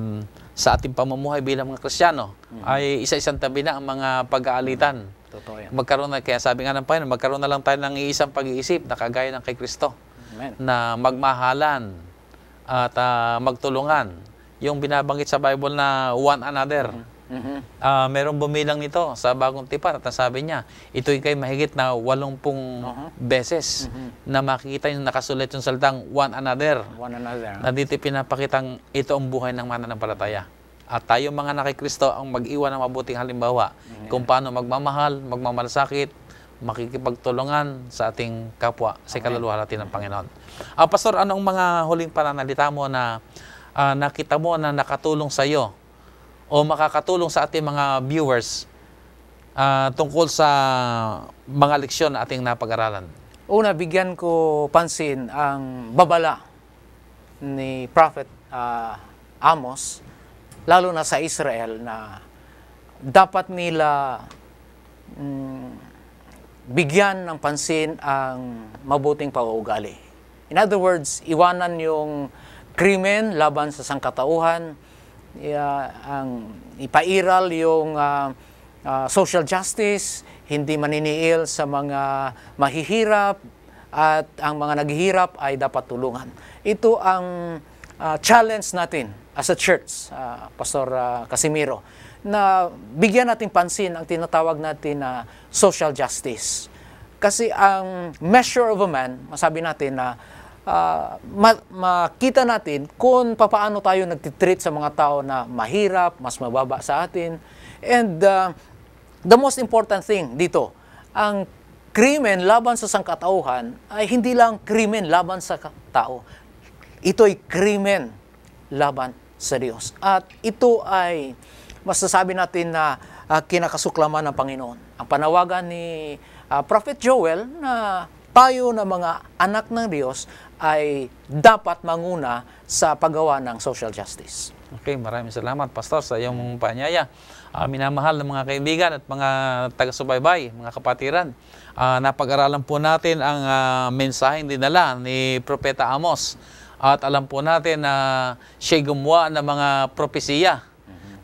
Speaker 1: sa ating pamumuhay bilang mga Kristiyano ay isa-isang tabi na ang mga pag-aalitan.
Speaker 2: Totoo yan.
Speaker 1: Kaya sabi nga ng Panginoon, magkaroon na lang tayo ng iisang pag-iisip na kagaya ng kay Kristo.
Speaker 2: Amen.
Speaker 1: Na magmahalan at magtulungan. Yung binabanggit sa Bible na one another. Merong bumilang nito sa Bagong Tipan at sabi niya, ito'y kay mahigit na 80 beses na makikita yung nakasulat yung salitang one another.
Speaker 2: One another.
Speaker 1: Na dito pinapakitang ito ang buhay ng mananampalataya. At tayo mga nakikristo ang mag-iwan ng mabuting halimbawa kung paano magmamahal, magmamalasakit, makikipagtulungan sa ating kapwa sa kaluluwa natin ng Panginoon. Pastor, anong mga huling pananalita mo na nakita mo na nakatulong sa iyo o makakatulong sa ating mga viewers tungkol sa mga leksyon na ating napag-aralan?
Speaker 2: Una, bigyan ko pansin ang babala ni Prophet Amos, lalo na sa Israel, na dapat nila bigyan ng pansin ang mabuting pag-uugali. In other words, iwanan yung krimen laban sa sangkatauhan, ipairal yung social justice, hindi maniniil sa mga mahihirap, at ang mga naghihirap ay dapat tulungan. Ito ang challenge natin as a church, Pastor Casimiro, na bigyan natin pansin ang tinatawag natin na social justice. Kasi ang measure of a man, masabi natin na makita natin kung paano tayo nagtitreat sa mga tao na mahirap, mas mababa sa atin. And the most important thing dito, ang krimen laban sa sangkatauhan ay hindi lang krimen laban sa tao. Ito'y krimen laban sa Diyos. At ito ay masasabi natin na kinakasuklaman ng Panginoon. Ang panawagan ni Prophet Joel na tayo na mga anak ng Diyos ay dapat manguna sa paggawa ng social justice.
Speaker 1: Okay, maraming salamat, Pastor, sa iyong panyaya. Minamahal ng mga kaibigan at mga taga-subaybay, mga kapatiran. Napag-aralan po natin ang mensaheng dinala ni Propeta Amos. At alam po natin na siya gumawa ng mga propesiya.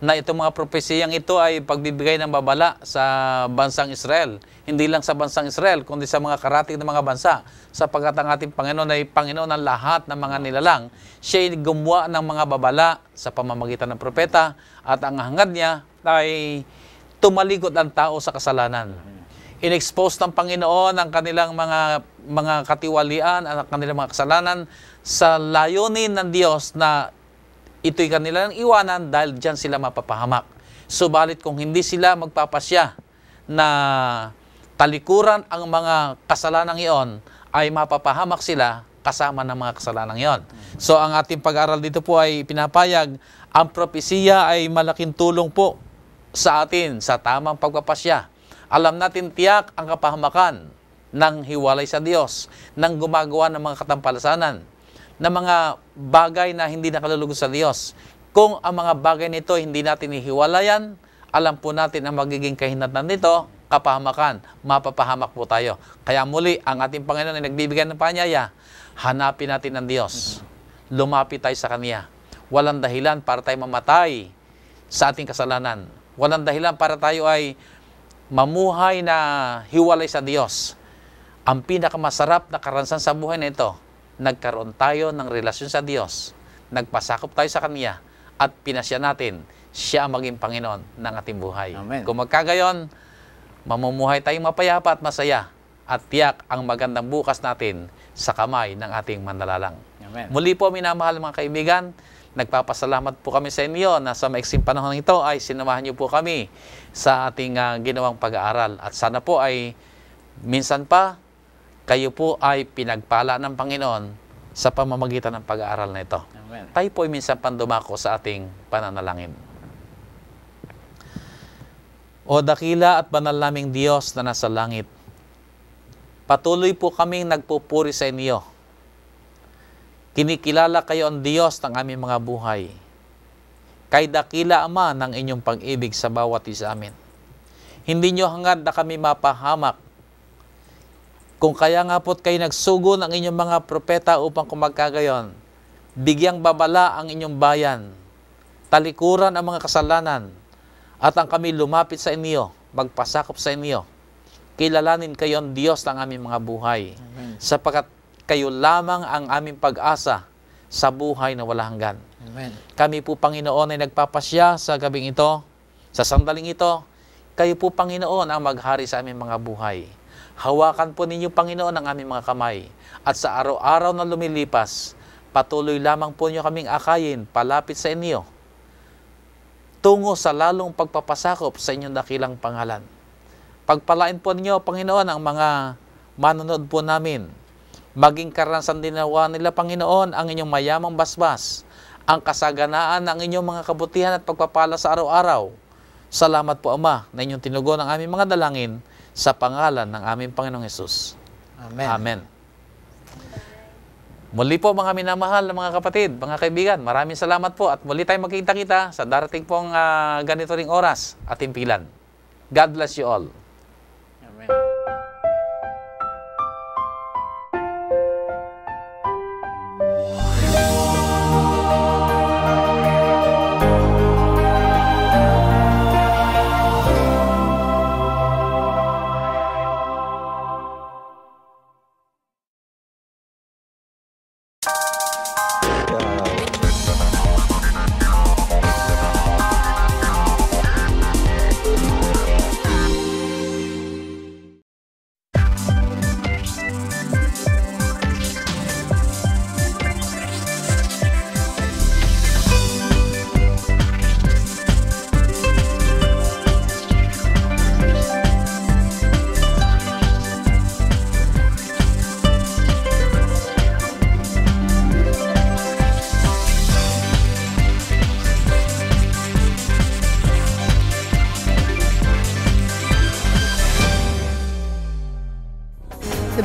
Speaker 1: Na itong mga propesiyang ito ay pagbibigay ng babala sa bansang Israel. Hindi lang sa bansang Israel, kundi sa mga karating ng mga bansa. Sapagkat ang ating Panginoon ay Panginoon ng lahat ng mga nilalang. Siya ay gumawa ng mga babala sa pamamagitan ng propeta. At ang hangad niya ay tumalikod ang tao sa kasalanan. In-expose ng Panginoon ang kanilang mga katiwalian, ang kanilang mga kasalanan sa layunin ng Diyos na ito'y kanilang iwanan dahil dyan sila mapapahamak. Subalit kung hindi sila magpapasya na talikuran ang mga kasalanang iyon, ay mapapahamak sila kasama ng mga kasalanang iyon. So ang ating pag-aaral dito po ay pinapayag, ang propesiya ay malaking tulong po sa atin sa tamang pagpapasya. Alam natin tiyak ang kapahamakan ng hiwalay sa Diyos, ng gumagawa ng mga katampalasanan, na mga bagay na hindi nakalulugod sa Diyos. Kung ang mga bagay nito hindi natin ihiwalayan, alam po natin ang magiging kahinatnan nito, kapahamakan, mapapahamak po tayo. Kaya muli, ang ating Panginoon ay nagbibigay ng panyaya, hanapin natin ang Diyos. Lumapit tayo sa Kanya. Walang dahilan para tayo mamatay sa ating kasalanan. Walang dahilan para tayo ay mamuhay na hiwalay sa Diyos. Ang pinakamasarap na karanasan sa buhay na ito, nagkaroon tayo ng relasyon sa Diyos, nagpasakop tayo sa Kanya, at pinasya natin siya ang maging Panginoon ng ating buhay.
Speaker 2: Amen.
Speaker 1: Kung magkagayon, mamumuhay tayong mapayapa at masaya, at tiyak ang magandang bukas natin sa kamay ng ating mandalalang.
Speaker 2: Amen.
Speaker 1: Muli po, minamahal mga kaibigan, nagpapasalamat po kami sa inyo na sa maiksing panahon ito ay sinamahan niyo po kami sa ating ginawang pag-aaral. At sana po ay minsan pa, kayo po ay pinagpala ng Panginoon sa pamamagitan ng pag-aaral na ito.
Speaker 2: Amen.
Speaker 1: Tayo po ay minsan pandumako sa ating pananalangin. O dakila at banal naming Diyos na nasa langit, patuloy po kaming nagpupuri sa inyo. Kinikilala kayo ang Diyos ng aming mga buhay. Kay dakila, Ama, ng inyong pag-ibig sa bawat isa amin. Hindi nyo hangad na kami mapahamak. Kung kaya nga po't kayo nagsugo ng inyong mga propeta upang kumagkagayon, bigyang babala ang inyong bayan, talikuran ang mga kasalanan, at ang kami lumapit sa inyo, magpasakop sa inyo. Kilalanin kayo ang Diyos ng aming mga buhay.
Speaker 2: Amen.
Speaker 1: Sapagkat kayo lamang ang aming pag-asa sa buhay na wala hanggan.
Speaker 2: Amen.
Speaker 1: Kami po, Panginoon, ay nagpapasya sa gabing ito, sa sandaling ito. Kayo po, Panginoon, ang maghari sa aming mga buhay. Hawakan po ninyo, Panginoon, ang aming mga kamay. At sa araw-araw na lumilipas, patuloy lamang po niyo kaming akayin, palapit sa inyo, tungo sa lalong pagpapasakop sa inyong dakilang pangalan. Pagpalain po ninyo, Panginoon, ang mga manonood po namin. Maging karanasan din nawa nila, Panginoon, ang inyong mayamang basbas, ang kasaganaan ng inyong mga kabutihan at pagpapala sa araw-araw. Salamat po, Ama, na inyong tinugon ang aming mga dalangin sa pangalan ng aming Panginoong Hesus.
Speaker 2: Amen.
Speaker 1: Amen. Muli po, mga minamahal na mga kapatid, mga kaibigan, maraming salamat po at muli tayong magkita-kita sa darating pong ganito ring oras at timpilan. God bless you all.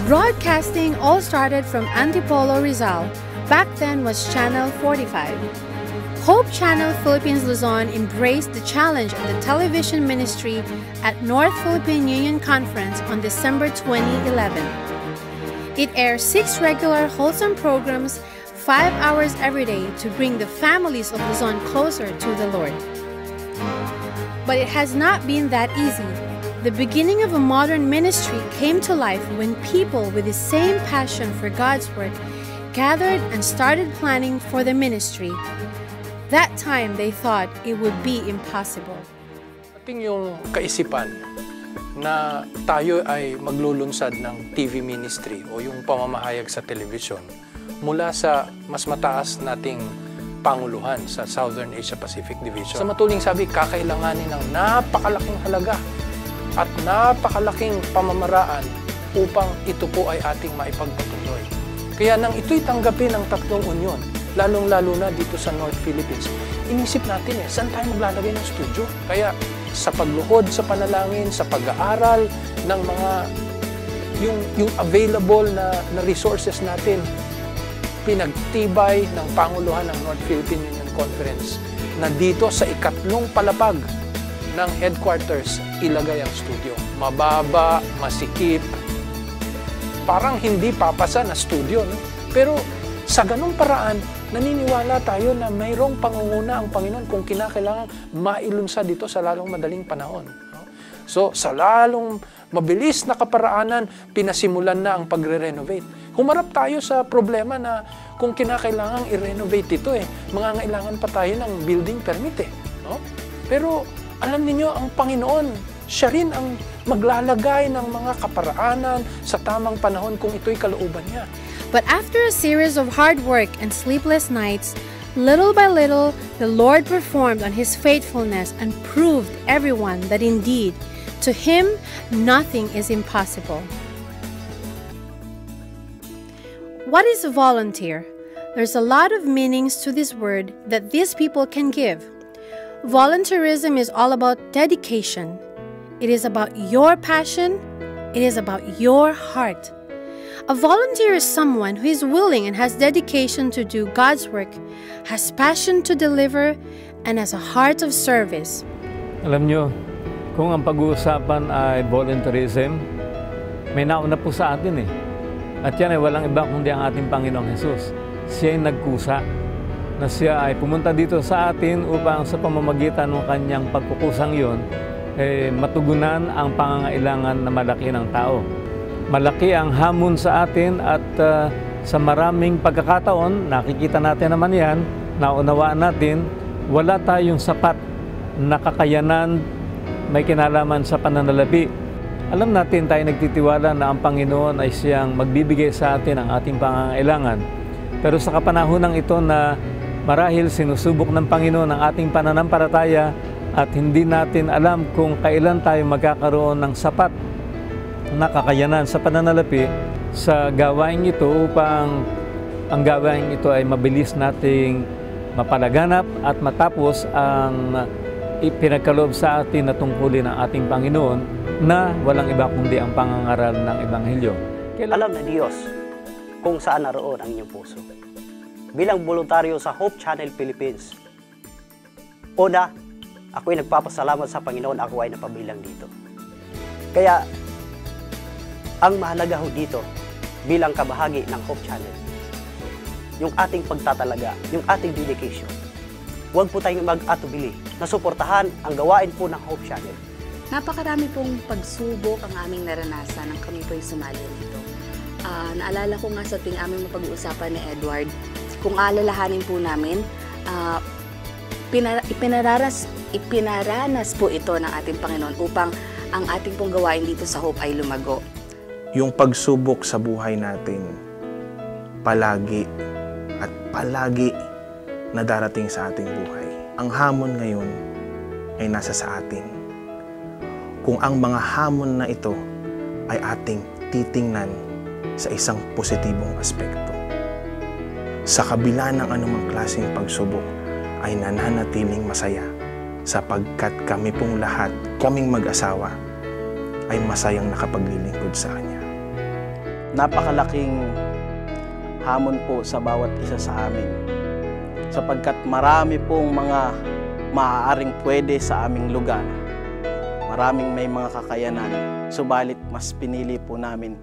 Speaker 3: Broadcasting all started from Antipolo, Rizal. Back then was Channel 45. Hope Channel Philippines Luzon embraced the challenge of the television ministry at North Philippine Union Conference on December 2011. It airs 6 regular wholesome programs, 5 hours every day to bring the families of Luzon closer to the Lord. But it has not been that easy. The beginning of a modern ministry came to life when people with the same passion for God's work gathered and started planning for the ministry. That time they thought it would be impossible.
Speaker 4: Ating yung kaisipan na tayo ay maglulunsad ng TV ministry o yung pamamahayag sa television mula sa mas mataas nating panguluhan sa Southern Asia Pacific Division. Sa matuling sabi, kakailanganin ng napakalaking halaga at napakalaking pamamaraan upang ito po ay ating maipagpatuloy. Kaya nang ito'y tanggapin ng tatlong unyon, lalong-lalo na dito sa North Philippines, inisip natin saan tayo maglalagay ng studio? Kaya sa pagluhod sa panalangin, sa pag-aaral ng mga yung available na resources natin, pinagtibay ng Panguluhan ng North Philippine Union Conference na dito sa ikatlong palapag ng headquarters ilagay ang studio. Mababa, masikip, parang hindi papasa na studio, no? Pero sa ganung paraan, naniniwala tayo na mayroong pangunguna ang Panginoon kung kinakailangan mailunsad dito sa lalong madaling panahon. No? So, sa lalong mabilis na kaparaanan, pinasimulan na ang pagre-renovate. Humarap tayo sa problema na kung kinakailangan i-renovate ito, mangangailangan pa tayo ng building permit. No? Pero alam niyo ang Panginoon, siya rin ang maglalagay ng mga kaparaanan sa tamang panahon kung ito'y kalooban niya.
Speaker 3: But after a series of hard work and sleepless nights, little by little, the Lord performed on His faithfulness and proved everyone that indeed, to Him, nothing is impossible. What is a volunteer? There's a lot of meanings to this word that these people can give. Volunteerism is all about dedication. It is about your passion. It is about your heart. A volunteer is someone who is willing and has dedication to do God's work, has passion to deliver, and has a heart of service.
Speaker 5: Alam nyo, kung ang pag-uusapan ay volunteerism, may nauna po sa atin At yan ay walang iba kundi ang ating Panginoong Jesus. Siya ay nagkusa na siya ay pumunta dito sa atin upang sa pamamagitan ng kanyang pagkukusang yon, matugunan ang pangangailangan na malaki ng tao. Malaki ang hamon sa atin at sa maraming pagkakataon, nakikita natin naman yan, naunawaan natin, wala tayong sapat na kakayanan may kinalaman sa pananalapi. Alam natin tayo nagtitiwala na ang Panginoon ay siyang magbibigay sa atin ang ating pangangailangan. Pero sa kapanahonang ito na marahil sinusubok ng Panginoon ang ating pananampalataya at hindi natin alam kung kailan tayo magkakaroon ng sapat na kakayanan sa pananalapi sa gawain ito upang ang gawain ito ay mabilis nating mapalaganap at matapos ang ipinagkaloob sa atin na tungkulin ng ating Panginoon na walang iba kundi ang pangangaral ng Ebanghelyo.
Speaker 6: Alam na Diyos kung saan naroon ang inyong puso. Bilang voluntaryo sa Hope Channel Philippines, una, ako'y nagpapasalamat sa Panginoon ako ay napabilang dito. Kaya, ang mahalaga ho dito bilang kabahagi ng Hope Channel, yung ating pagtatalaga, yung ating dedication. Huwag po tayong mag-atubili na suportahan ang gawain po ng Hope Channel.
Speaker 7: Napakarami pong pagsubok ang aming naranasan nang kami po yung sumali nito. Naalala ko nga sa ting aming mapag-uusapan ni Edward, kung alalahanin po namin, ipinaranas po ito ng ating Panginoon upang ang ating pong gawain dito sa Hope ay lumago.
Speaker 8: Yung pagsubok sa buhay natin, palagi at palagi na darating sa ating buhay. Ang hamon ngayon ay nasa sa atin. Kung ang mga hamon na ito ay ating titingnan sa isang positibong aspekto. Sa kabila ng anumang klaseng pagsubok ay nananatiling masaya sapagkat kami pong lahat, kaming mag-asawa, ay masayang nakapaglilingkod sa Kanya.
Speaker 9: napakalaking hamon po sa bawat isa sa amin. Sapagkat marami pong mga maaaring pwede sa aming lugar. Maraming may mga kakayanan. Subalit mas pinili po namin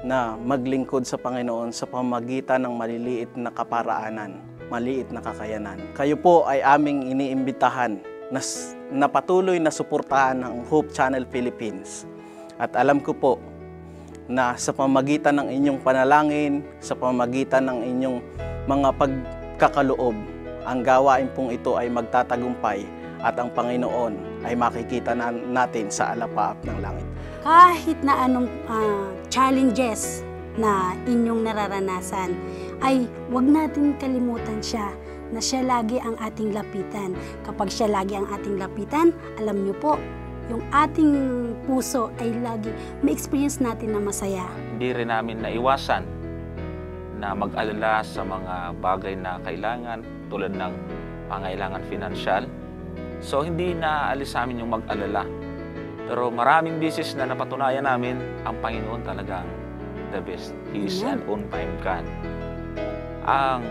Speaker 9: na maglingkod sa Panginoon sa pamamagitan ng maliliit na kaparaanan, maliit na kakayanan. Kayo po ay aming iniimbitahan na patuloy na suportahan ng Hope Channel Philippines. At alam ko po na sa pamamagitan ng inyong panalangin, sa pamamagitan ng inyong mga pagkakaloob, ang gawain pong ito ay magtatagumpay at ang Panginoon ay makikita natin sa alapaap ng langit.
Speaker 10: Kahit na anong challenges na inyong nararanasan, ay huwag natin kalimutan siya na siya lagi ang ating lapitan. Kapag siya lagi ang ating lapitan, alam niyo po, yung ating puso ay lagi ma-experience natin na masaya.
Speaker 11: Hindi rin namin naiwasan na mag-alala sa mga bagay na kailangan tulad ng pangailangan financial. So hindi naalis sa amin yung mag-alala. Pero maraming beses na napatunayan namin ang Panginoon talagang the best. He is an on-time God. Ang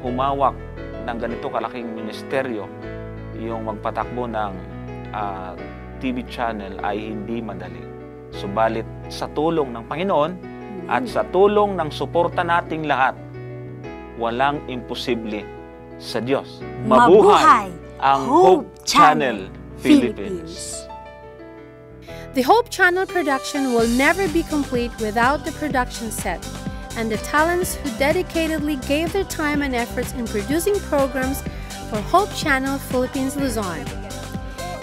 Speaker 11: humawak ng ganito kalaking ministeryo, yung magpatakbo ng TV channel ay hindi madali. Subalit sa tulong ng Panginoon at sa tulong ng suporta nating lahat, walang imposible sa Diyos. Mabuhay ang Hope Channel Philippines!
Speaker 3: The Hope Channel production will never be complete without the production set and the talents who dedicatedly gave their time and efforts in producing programs for Hope Channel Philippines Luzon.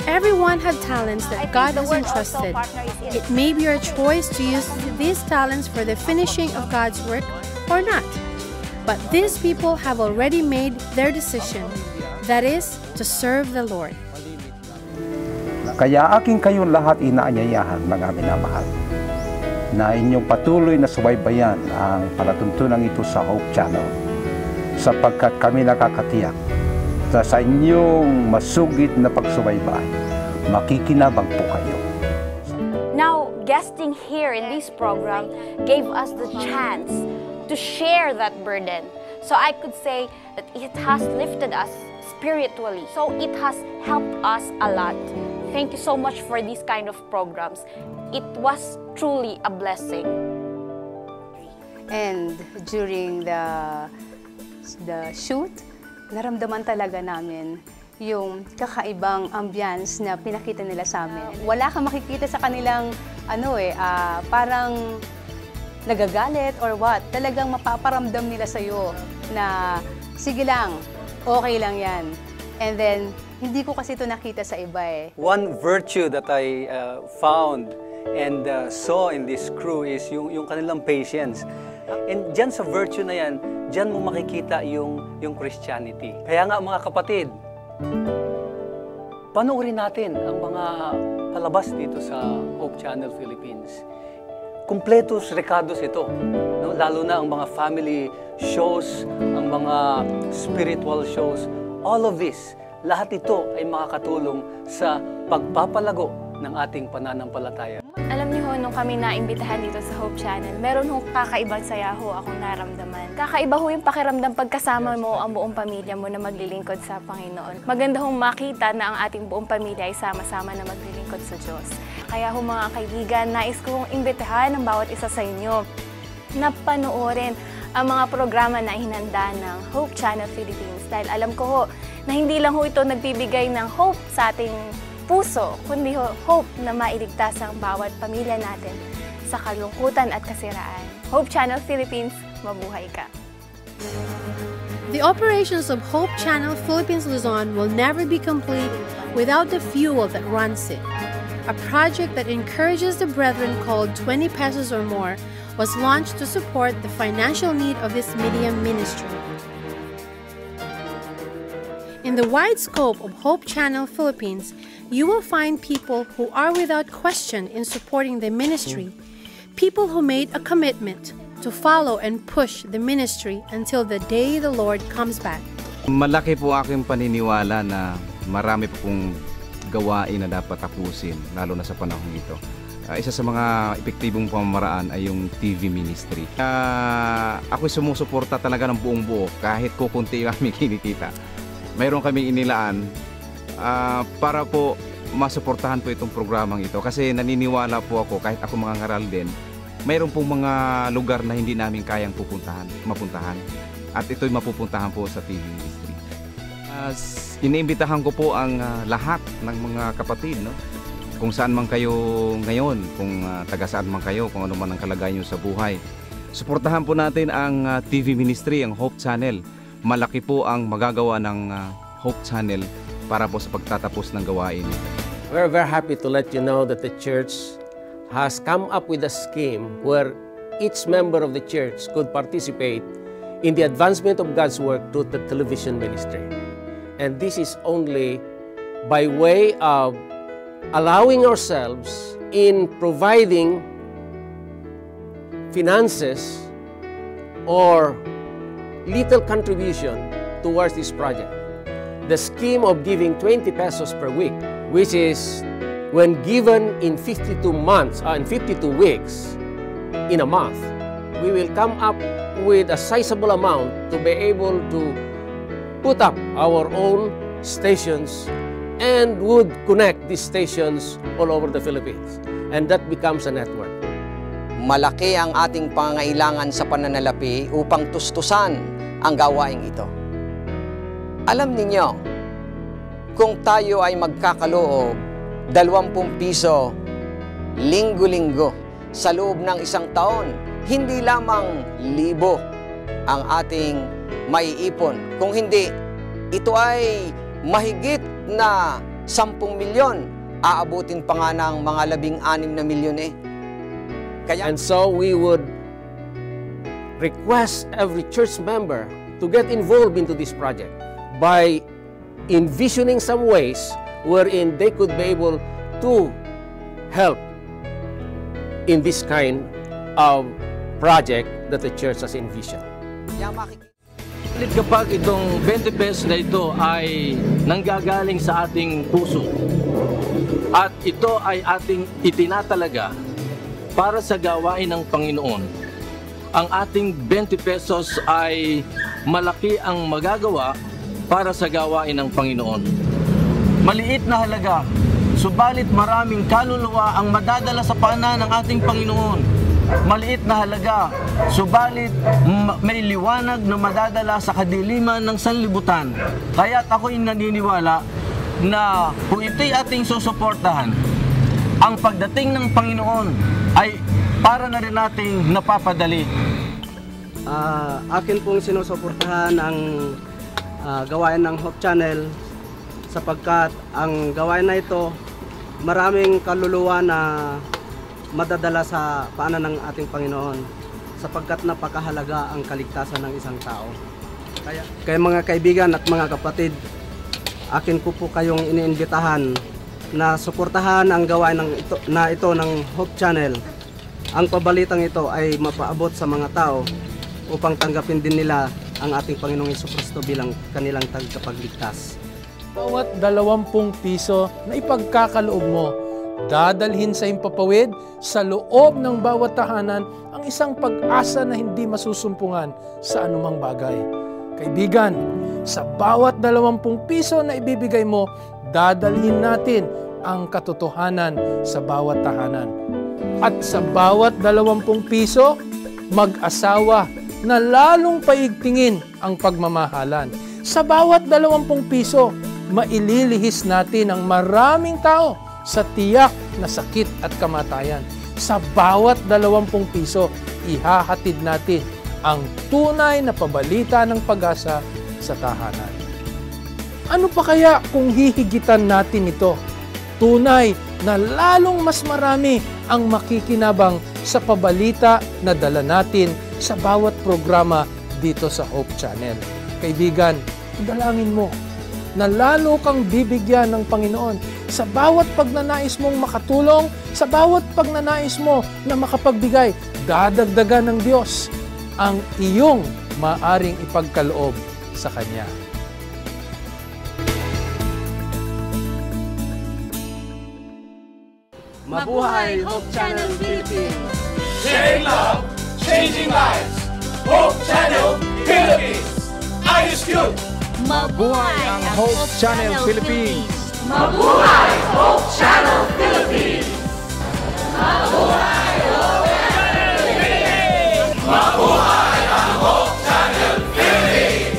Speaker 3: Everyone had talents that God has entrusted. It may be your choice to use these talents for the finishing of God's work or not. But these people have already made their decision, that is, to serve the Lord.
Speaker 12: Kaya aking kayong lahat inaanyayahan, mga minamahal, na inyong patuloy na subaybayan ang palatuntunan ito sa Hope Channel, sapagkat kami nakakatiyak na sa inyong masugid na pagsubaybay, makikinabang po kayo.
Speaker 13: Now, guesting here in this program gave us the chance to share that burden. So I could say that it has lifted us spiritually. So it has helped us a lot. Thank you so much for these kind of programs. It was truly a blessing.
Speaker 14: And during the shoot, naramdaman talaga namin yung kakaibang ambience na pinakita nila sa amin. Wala kang makikita sa kanilang parang nagagalit or what. Talagang mapaparamdam nila sa'yo na sige lang, okay lang yan. And then, hindi ko kasi ito nakita sa iba eh.
Speaker 15: One virtue that I found and saw in this crew is yung kanilang patience. And dyan sa virtue na yan, dyan mo makikita yung Christianity. Kaya nga mga kapatid, panoorin natin ang mga palabas dito sa Hope Channel Philippines. Kumpletos rekados ito. No? Lalo na ang mga family shows, ang mga spiritual shows. All of this, lahat ito ay makakatulong sa pagpapalago ng ating pananampalataya.
Speaker 16: Alam niyo ho, nung kami naimbitahan dito sa Hope Channel, meron hong kakaibang saya ho akong naramdaman. Kakaiba ho yung pakiramdam pagkasama mo ang buong pamilya mo na maglilingkod sa Panginoon. Maganda hong makita na ang ating buong pamilya ay sama-sama na maglilingkod sa Diyos. Kaya ho mga kaibigan, nais ko hong imbitahan ang bawat isa sa inyo na panoorin ang mga programa na hinanda ng Hope Channel Philippines. Dahil alam ko ho na hindi lang ho ito nagbibigay ng hope sa ating puso, kundi hope na mailigtas ang bawat pamilya natin sa kalungkutan at kasiraan. Hope Channel Philippines, mabuhay ka!
Speaker 3: The operations of Hope Channel Philippines Luzon will never be complete without the fuel that runs it. A project that encourages the brethren called 20 pesos or more was launched to support the financial need of this media ministry. In the wide scope of Hope Channel Philippines, you will find people who are without question in supporting the ministry, people who made a commitment to follow and push the ministry until the day the Lord comes back.
Speaker 17: Malaki po aking paniniwala na marami po pong gawain na dapat tapusin, lalo na sa panahon ito. isa sa mga epektibong pamamaraan ay yung TV ministry. Ako'y sumusuporta talaga ng buong buo kahit kukunti kami kinikita. Mayroon kaming inilaan para po masuportahan po itong programang ito kasi naniniwala po ako kahit ako mga ngaral din, mayroon pong mga lugar na hindi namin kayang mapuntahan at ito'y mapupuntahan po sa TV ministry. Iniimbitahan ko po ang lahat ng mga kapatid, no? Kung saan man kayo ngayon, kung taga saan man kayo, kung ano man ang kalagayan nyo sa buhay. Suportahan po natin ang TV ministry, ang Hope Channel. Malaki po ang magagawa ng Hope Channel para po sa pagtatapos ng gawain.
Speaker 18: We're very happy to let you know that the church has come up with a scheme where each member of the church could participate in the advancement of God's work through the television ministry. And this is only by way of allowing ourselves in providing finances or little contribution towards this project. The scheme of giving 20 pesos per week, which is when given in 52 months and 52 weeks in a month, we will come up with a sizable amount to be able to put up our own stations and would connect these stations all over the Philippines. And that becomes a network.
Speaker 19: Malaki ang ating pangangailangan sa pananalapi upang tustusan ang gawaing ito. Alam ninyo, kung tayo ay magkakaloob 20 piso linggo-linggo sa loob ng isang taon, hindi lamang 1,000 ang ating maiipon. Kung hindi, ito ay mahigit na 10 milyon, aabutin pa nga ng mga 16 na milyon eh.
Speaker 18: And so we would request every church member to get involved into this project by envisioning some ways wherein they could be able to help in this kind of project that the church has envisioned.
Speaker 20: Kapag itong 20 pesos na ito ay nanggagaling sa ating puso at ito ay ating itinatalaga para sa gawain ng Panginoon, ang ating 20 pesos ay malaki ang magagawa para sa gawain ng Panginoon. Maliit na halaga, subalit maraming kaluluwa ang madadala sa paanan ng ating Panginoon. Maliit na halaga, subalit may liwanag na madadala sa kadiliman ng sanlibutan. Kaya't ako'y naniniwala na kung ito'y ating susuportahan, ang pagdating ng Panginoon ay para na rin nating napapadali.
Speaker 21: Akin pong sinusuportahan ang gawain ng Hope Channel sapagkat ang gawain na ito maraming kaluluwa na madadala sa paanan ng ating Panginoon sapagkat napakahalaga ang kaligtasan ng isang tao. Kaya mga kaibigan at mga kapatid, akin ko po kayong iniimbitahan na suportahan ang gawain ito ng Hope Channel. Ang pabalitang ito ay mapaabot sa mga tao upang tanggapin din nila ang ating Panginoong Jesucristo bilang kanilang tagapagligtas.
Speaker 4: Bawat 20 piso na ipagkakaloob mo, dadalhin sa himpapawid sa loob ng bawat tahanan ang isang pag-asa na hindi masusumpungan sa anumang bagay. Kaibigan, sa bawat 20 piso na ibibigay mo, dadalhin natin ang katotohanan sa bawat tahanan. At sa bawat 20 piso, mag-asawa na lalong paigtingin ang pagmamahalan. Sa bawat 20 piso, maililihis natin ang maraming tao sa tiyak na sakit at kamatayan. Sa bawat 20 piso, ihahatid natin ang tunay na pabalita ng pag-asa sa tahanan. Ano pa kaya kung hihigitan natin ito? Tunay na lalong mas marami ang makikinabang sa pabalita na dala natin sa bawat programa dito sa Hope Channel. Kaibigan, dalangin mo na lalo kang bibigyan ng Panginoon sa bawat pagnanais mong makatulong, sa bawat pagnanais mo na makapagbigay, dadagdagan ng Diyos ang iyong maaring ipagkaloob sa Kanya.
Speaker 21: Mabuhay Hope Channel Philippines!
Speaker 2: Sharing love, changing lives. Hope Channel Philippines! Ayos yun!
Speaker 22: Mabuhay ang Hope Channel Philippines!
Speaker 2: Mabuhay Hope Channel Philippines! Mabuhay Hope Channel Philippines! Mabuhay ang Hope Channel Philippines!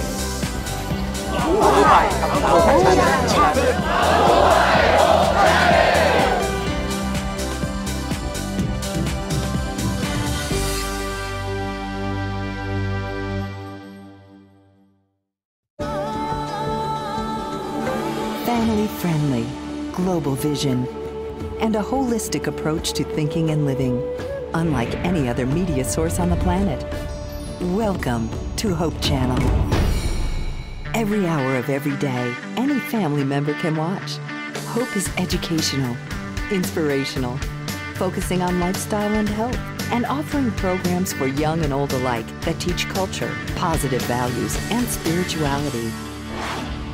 Speaker 21: Mabuhay ang Hope Channel Philippines!
Speaker 23: Family-friendly, global vision, and a holistic approach to thinking and living, unlike any other media source on the planet. Welcome to Hope Channel. Every hour of every day, any family member can watch. Hope is educational, inspirational, focusing on lifestyle and health, and offering programs for young and old alike that teach culture, positive values, and spirituality.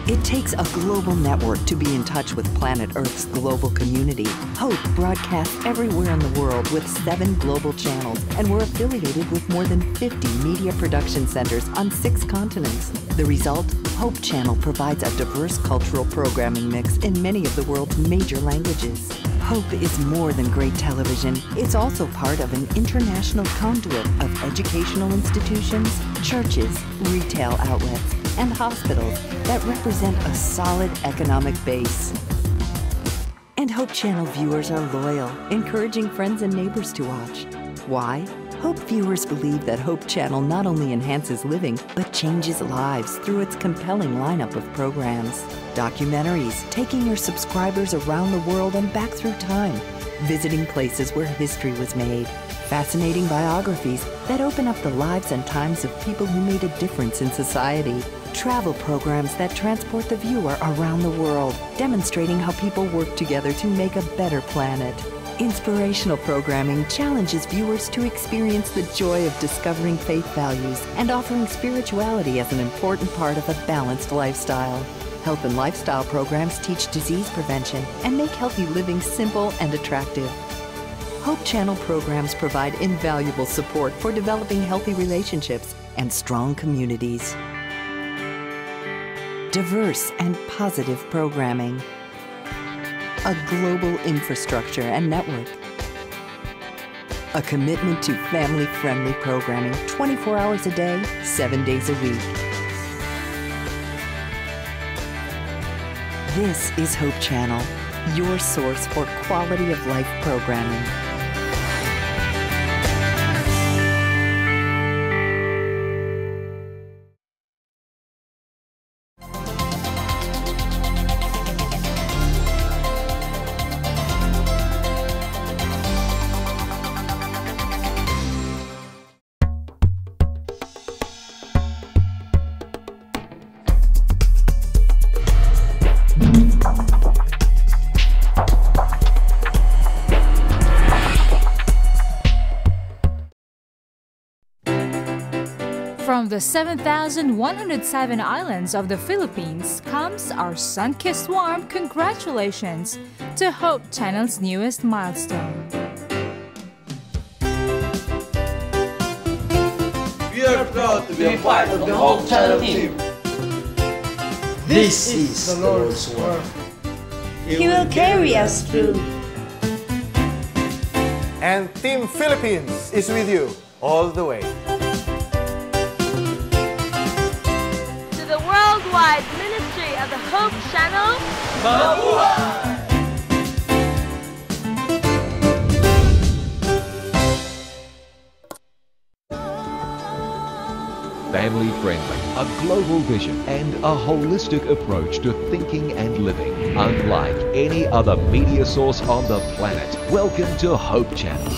Speaker 23: It takes a global network to be in touch with planet Earth's global community. Hope broadcasts everywhere in the world with 7 global channels, and we're affiliated with more than 50 media production centers on 6 continents. The result? Hope Channel provides a diverse cultural programming mix in many of the world's major languages. Hope is more than great television. It's also part of an international conduit of educational institutions, churches, retail outlets, and hospitals that represent a solid economic base. And Hope Channel viewers are loyal, encouraging friends and neighbors to watch. Why? Hope viewers believe that Hope Channel not only enhances living, but changes lives through its compelling lineup of programs. Documentaries, taking your subscribers around the world and back through time, visiting places where history was made. Fascinating biographies that open up the lives and times of people who made a difference in society. Travel programs that transport the viewer around the world, demonstrating how people work together to make a better planet. Inspirational programming challenges viewers to experience the joy of discovering faith values and offering spirituality as an important part of a balanced lifestyle. Health and lifestyle programs teach disease prevention and make healthy living simple and attractive. Hope Channel programs provide invaluable support for developing healthy relationships and strong communities. Diverse and positive programming. A global infrastructure and network. A commitment to family-friendly programming 24 hours a day, 7 days a week. This is Hope Channel, your source for quality of life programming.
Speaker 24: From the 7,107 islands of the Philippines comes our sun-kissed warm congratulations to Hope Channel's newest milestone.
Speaker 2: We are proud to be a part of the Hope Channel team. This is the Lord's work.
Speaker 25: He will carry us through.
Speaker 26: And Team Philippines is with you all the way.
Speaker 27: To the worldwide ministry of the Hope Channel, Mabuhay!
Speaker 28: Family-friendly, a global vision, and a holistic approach to thinking and living, unlike any other media source on the planet. Welcome to Hope Channel.